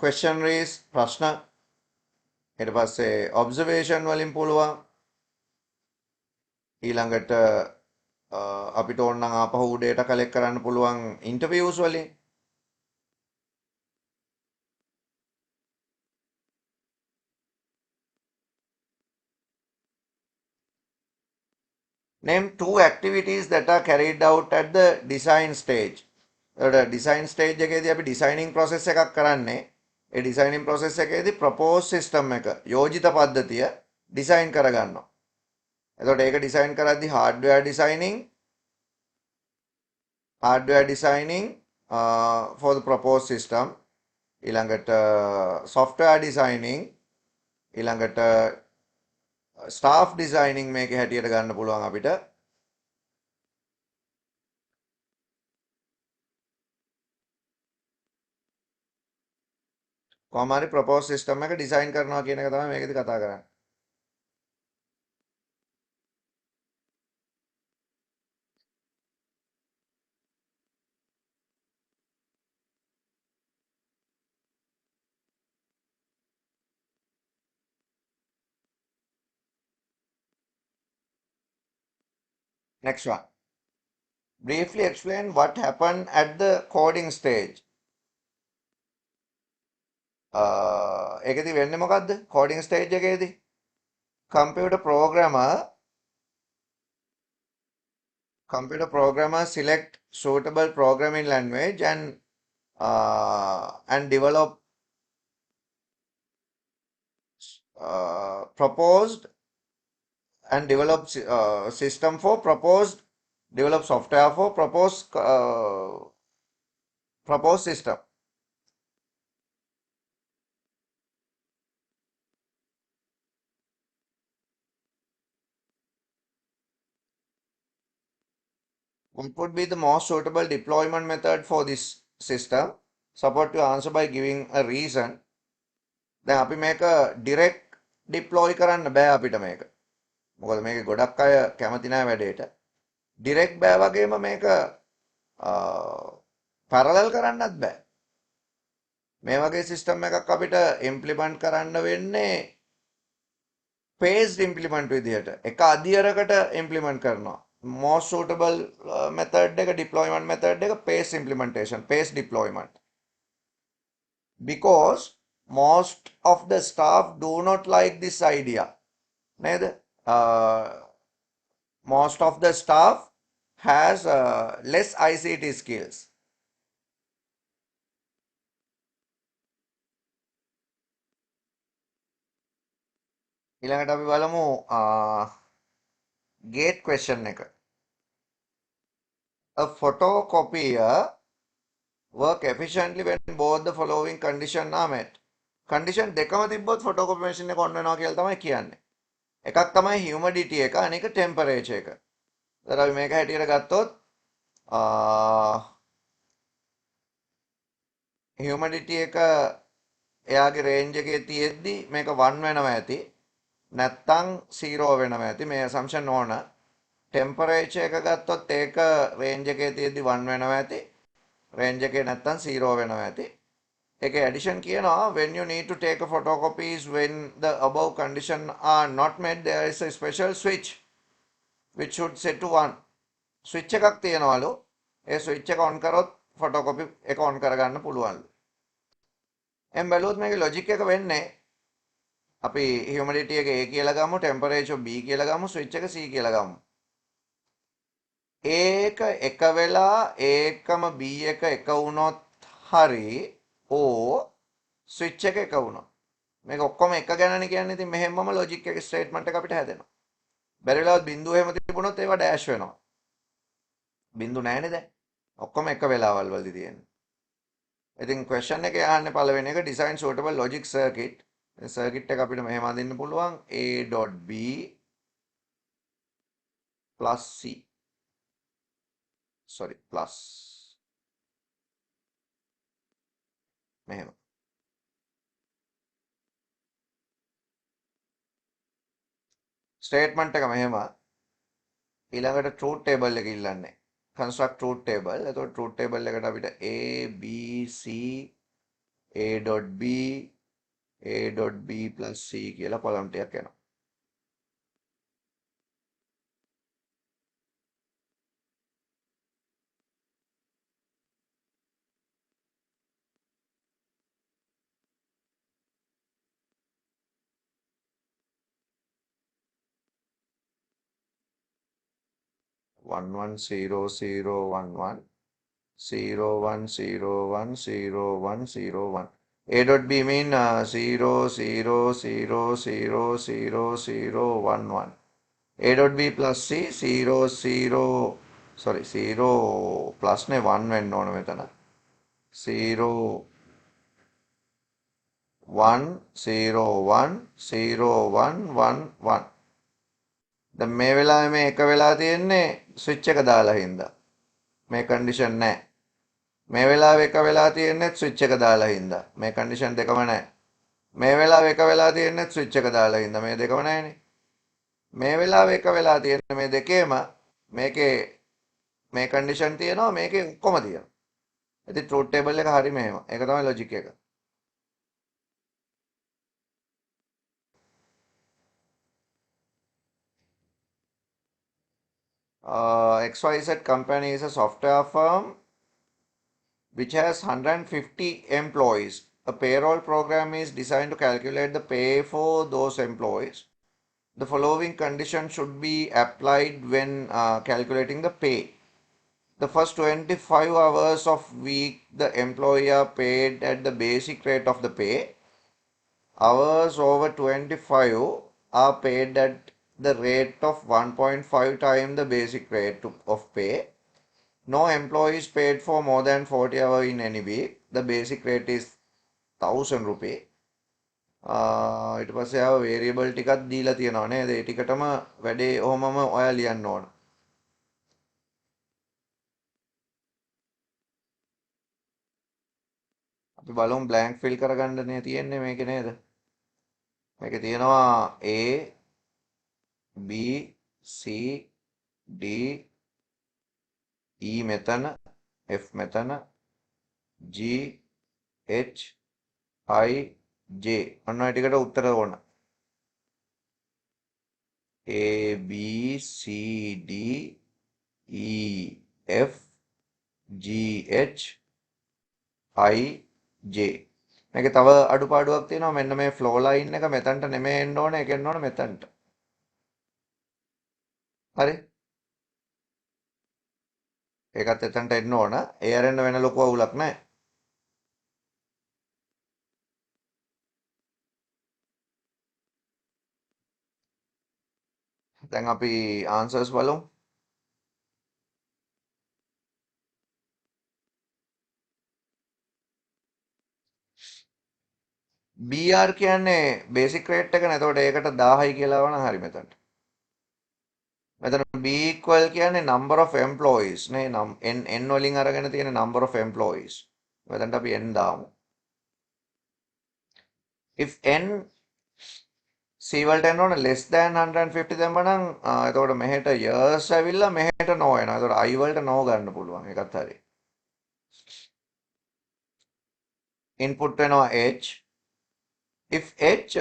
questionnaires ප්‍රශ්න, ඊට පස්සේ observation වලින් පුළුවන්. ඊළඟට අපිට ඕන නම් ආපහු data collect කරන්න පුළුවන් interviews වලින්. Name two activities that are carried out at the design stage. design stage එකේදී අපි designing process එකක් කරන්නේ. ඒ designing process එකේදී proposed system එක යෝජිත පද්ධතිය design කරගන්නවා. එතකොට ඒක design කරද්දී hardware designing for the proposed system. ඊළඟට software designing, ඊළඟට staff designing මේකේ හැටියට ගන්න පුළුවන් අපිට. කොහොම හරි proposed system එක design කරනවා කියන එක තමයි මේකෙදි කතා කරන්නේ. Next one. Briefly explain what happened at the coding stage. ඒකෙදි වෙන්නේ මොකද්ද? coding stage එකේදී computer programmer select suitable programming language and develop proposed and develop system for proposed, develop software for proposed system. What would be the most suitable deployment method for this system? Support to answer by giving a reason. දැන් අපි මේක direct deploy කරන්න බෑ අපිට මේක. මොකද මේක ගොඩක් අය කැමති නැහැ වැඩේට. direct බෑ වගේම මේක parallel කරන්නත් බෑ. මේ වගේ system එකක් අපිට implement කරන්න වෙන්නේ phased implement විදිහට. එක අදියරකට implement කරනවා. most suitable method එක deployment method එක phased implementation, phased deployment. Because most of the staff do not like this idea. නේද? Most of the staff has less ICT skills. ඊළඟට අපි බලමු gate question එක. A photocopier work efficiently when both the following condition are met. condition දෙකම තිබ්බොත් photocopy machine එක on වෙනවා කියලා තමයි කියන්නේ. එකක් තමයි humidity එක, අනික temperature එක. ඒතර අපි මේක හැටියට ගත්තොත් humidity එක එයාගේ range එකේ තියෙද්දි මේක 1 වෙනවා ඇති. නැත්තම් 0 වෙනවා ඇති. මේ assumption ඕන. temperature එක ගත්තොත් ඒක range එකේ තියෙද්දි 1 වෙනවා ඇති. range එකේ නැත්තම් 0 වෙනවා ඇති. ඒකේ addition කියනවා when you need to take a photocopies when the above condition are not met there is a special switch which should set to 1. switch එකක් තියෙනවලු. ඒ switch එක on කරොත් photocopy එක on කරගන්න පුළුවන්ලු. එම් බැලුවොත් මේකේ logic එක වෙන්නේ අපි humidity එක A කියලා ගමු, temperature B කියලා ගමු, switch එක C කියලා ගමු. A එක එක වෙලා A එකම B එක එක වුණොත් හරි O switch එක එක වුණොත් මේක ඔක්කොම එක ගැනනේ කියන්නේ. ඉතින් මෙහෙමම logic එක statement එක අපිට හැදෙනවා. බැරි වෙලාවත් බිඳුව එහෙම තිබුණොත් ඒවා dash වෙනවා. බිඳු නැහැනේ දැන්. ඔක්කොම එක වෙලාවල් වලදී තියෙන්නේ. ඉතින් question එකේ අහන්නේ පළවෙනි එක design suitable logic circuit. circuit එක අපිට මෙහෙම අඳින්න පුළුවන් A.B plus C. sorry plus මෙහෙම. statement එක මෙහෙම. ඊළඟට truth table එක ඉල්ලන්නේ. construct truth table. එතකොට truth table එකට අපිට A B C A.B A.B plus C කියලා column ටිකක් එනවා. one one zero zero one one 01010101. A dot B mean 000000011. A dot B plus C 0 plus ne 1 වෙන්න ඕන මෙතන. 01010111. දැන් මේ වෙලාවේ මේ එක වෙලා තියෙන්නේ ස්විච් එක දාලා හින්දා. මේ කන්ඩිෂන් නැහැ. මේ වෙලාවේ එක වෙලා තියෙන්නේ ස්විච් එක දාලා හින්දා. මේ කන්ඩිෂන් දෙකම නැහැ. මේ වෙලාවේ එක වෙලා තියෙන්නේ ස්විච් එක දාලා හින්දා. මේ දෙකම නැහැනේ. මේ වෙලාවේ එක වෙලා තියෙන්නේ මේ දෙකේම මේකේ මේ කන්ඩිෂන් තියෙනවා, මේකේ ඔක්කොම තියෙනවා. ඉතින් ට්‍රූත් ටේබල් එක හරි මෙහෙම. ඒක තමයි ලොජික් එක. XYZ company is a software firm which has 150 employees. A payroll program is designed to calculate the pay for those employees. The following condition should be applied when calculating the pay. The first 25 hours of week, the employee are paid at the basic rate of the pay. Hours over 25 are paid at the rate of 1.5 times the basic rate of pay. No employee is paid for more than 40 hours in any week. The basic rate is 1000 rupees. ඊට පස්සේ ආව variable ටිකක් දීලා තියෙනවා නේද? ඒ ටිකටම වැඩේ ඔහොමම ඔයා ලියන්න ඕන. අපි බලමු blank fill කරගන්නනේ තියෙන්නේ මේකේ නේද? මේකේ තියෙනවා A B C D E මෙතන F මෙතන G H I J අන්න ඔය ටිකට උත්තර ඕන. A B C D E F G H I J. මේකේ තව අඩුපාඩුවක් තියෙනවා. මෙන්න මේ ෆ්ලෝ ලයින් එක මෙතනට නෙමෙයි එන්න ඕනේ. ඒක එන්න ඕනේ මෙතනට. හරි? ඒකත් එතනට එන්න ඕන. ඒ අරෙන්න වෙන ලොකු අවුලක් නැහැ. දැන් අපි ආන්සර්ස් බලමු. BR කියන්නේ බේසික් රේට් එක නේ. එතකොට ඒකට 1000යි කියලා වුණා හරි මෙතනට. මෙතන B equal කියන්නේ number of employees නේ. n වලින් අරගෙන තියෙන number of employees. මෙතනට අපි n දාමු. if n C වලට එන්න ඕන less than 150 දැම්මනම් එතකොට මෙහෙට years ඇවිල්ලා මෙහෙට no වෙනවා. එතකොට I වලට no ගන්න පුළුවන්. ඒකත් හරි. input වෙනවා h. if h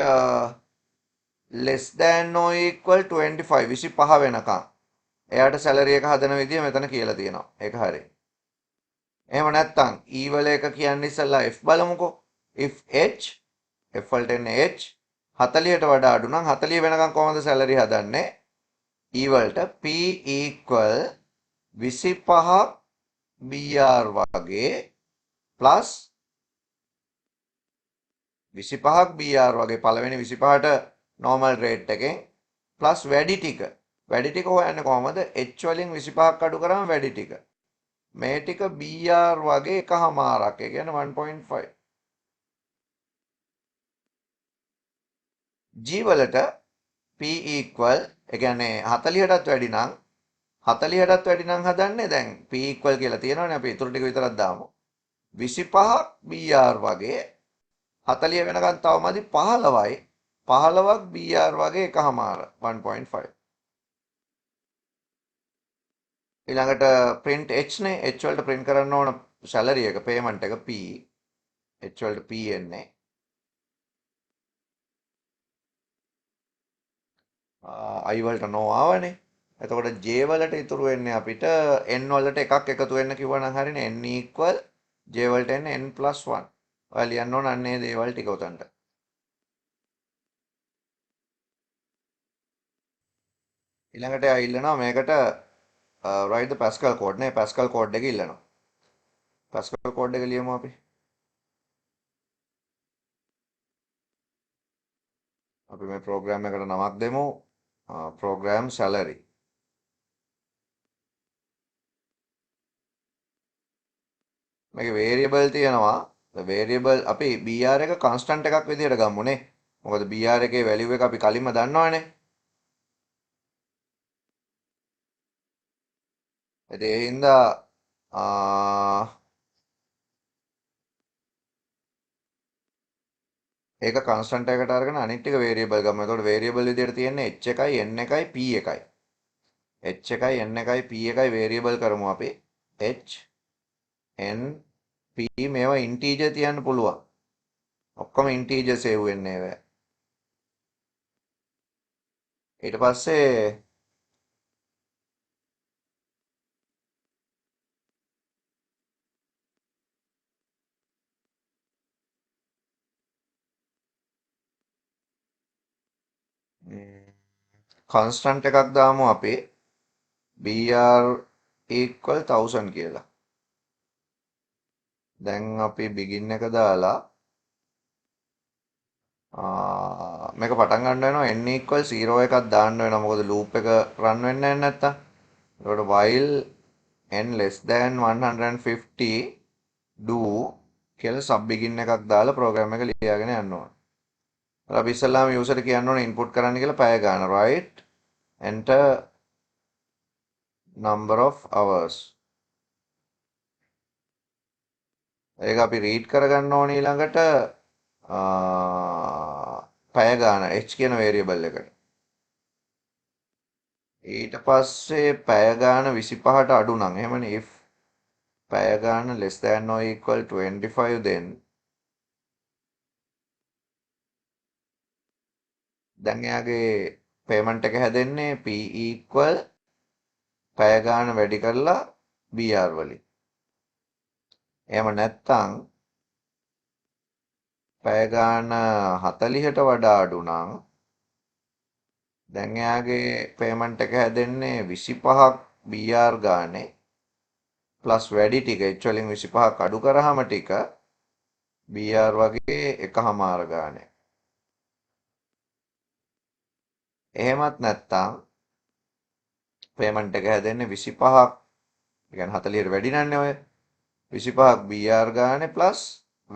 less than or equal 25 25 වෙනකම් එයාට සැලරි එක හදන විදිය මෙතන කියලා තියෙනවා. ඒක හරි. එහෙම නැත්නම් E වල එක කියන්නේ ඉස්සෙල්ලා F බලමුකෝ. if h F වලට එන්නේ h 40ට වඩා අඩු නම් 40 වෙනකම් කොහොමද සැලරි හදන්නේ? E වලට P equal 25ක් BR වගේ plus 25ක් BR වගේ පළවෙනි 25ට normal rate එකෙන් plus වැඩි ටික. වැඩි ටික හොයන්නේ කොහමද? h වලින් 25ක් අඩු කරාම වැඩි ටික. මේ ටික BR වගේ එකහමාරක්. ඒ කියන්නේ 1.5. G වලට P equal ඒ කියන්නේ 40ටත් වැඩි නම් 40ටත් වැඩි නම් හදන්නේ දැන් P equal කියලා තියෙනවනේ අපි ඊටු ටික විතරක් දාමු 25ක් BR වගේ 40 වෙනකන් තව මදි 15යි 15ක් BR වගේ එකහමාර 1.5 ඊළඟට print H නේ H වලට print කරන්න ඕන salary එක payment එක P H වලට P එන්නේ I වලට no ආවනේ එතකොට J වලට ඉතුරු වෙන්නේ අපිට N වලට එකක් එකතු වෙන්න කිව්වනම් හරිනේ N equal J වලට එන්නේ N+1. ඔයාලා ලියන්න ඕන අන්නේ දේවල් ටික උතන්ට. ඊළඟට එයා ඉල්ලනවා මේකට write the Pascal code නේ Pascal code එක ඉල්ලනවා. Pascal code එක ලියමු අපි. අපි මේ program එකට නමක් දෙමු. program salary. මේකේ variable තියෙනවා. variable අපි BR එක constant එකක් විදිහට ගමුනේ. මොකද BR එකේ value එක අපි කලින්ම දන්නවනේ. ඉතින් ඒ හින්දා ඒක කන්ස්ටන්ට් එකකට අරගෙන අනිත් ටික වේරියබල් ගමු. එතකොට වේරියබල් විදිහට තියෙන්නේ h එකයි n එකයි p එකයි. h එකයි n එකයි p එකයි වේරියබල් කරමු අපි. h n p මේවා ඉන්ටීජර් තියන්න පුළුවන්. ඔක්කොම ඉන්ටීජර් සේව් වෙන්නේ ඒවා. ඊට පස්සේ කන්ස්ටන්ට් එකක් දාමු අපි. br equal 1000 කියලා. දැන් අපි begin එක දාලා මේක පටන් ගන්න වෙනවා n equal 0 එකක් දාන්න වෙනවා මොකද loop එක run වෙන්නේ නැහැ නැත්තම්. එතකොට while n less than 150 do කියලා sub begin එකක් දාලා program එක ලියාගෙන යන්න ඕන. අපි ඉස්සල්ලාම user කියන්න ඕන input කරන්න කියලා පැය ගන්න right enter number of hours. ඒක අපි read කරගන්න ඕන ඊළඟට පැය ගන්න h කියන variable එකට. ඊට පස්සේ පැය ගාන 25ට අඩු නම් එහෙමනේ if පැය ගාන less than or equal 25 then දැන් එයාගේ payment එක හැදෙන්නේ p equal පැය ගාන වැඩි කරලා br වලින්. එහෙම නැත්නම් පැය ගාන 40ට වඩා අඩු නම් දැන් එයාගේ payment එක හැදෙන්නේ 25ක් br ගානේ ප්ලස් වැඩි ටික h වලින් 25ක් අඩු කරාම ටික br වගේ එකහමාර ගානේ. එහෙමත් නැත්නම් පේමන්ට් එක හැදෙන්නේ 25ක්. ඒ කියන්නේ 40ට වැඩි නන්නේ ඔය. 25ක් br ගානේ ප්ලස්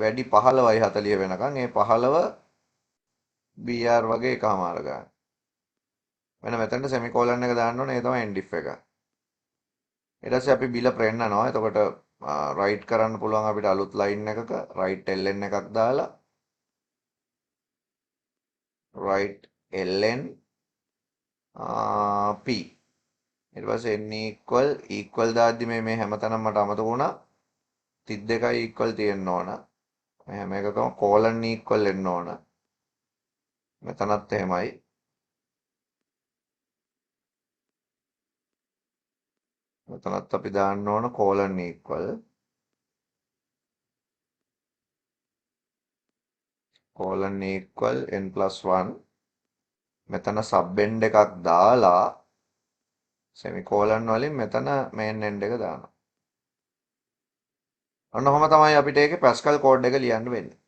වැඩි 15යි 40 වෙනකන් ඒ 15 br වගේ එකමාර ගන්න. මෙන්න මෙතනට සෙමිකෝලන් එක දාන්න ඕනේ. ඒ තමයි end if එක. ඊට පස්සේ අපි බිල පෙන්නනවා. එතකොට රයිට් කරන්න පුළුවන් අපිට අලුත් ලයින් එකක රයිට් ln එකක් දාලා රයිට් ln p ඊට පස්සේ n equal දාද්දි මේ හැමතැනම මට අමතක වුණා 32යි equal තියෙන්න ඕන. මේ හැම එකකම colon equal වෙන්න ඕන. මෙතනත් එහෙමයි. මෙතනත් අපි දාන්න ඕන colon equal n+1. මෙතන sub end එකක් දාලා semicolon වලින් මෙතන main end එක දානවා. අන්න ඔහොම තමයි අපිට ඒකේ Pascal code එක ලියන්න වෙන්නේ.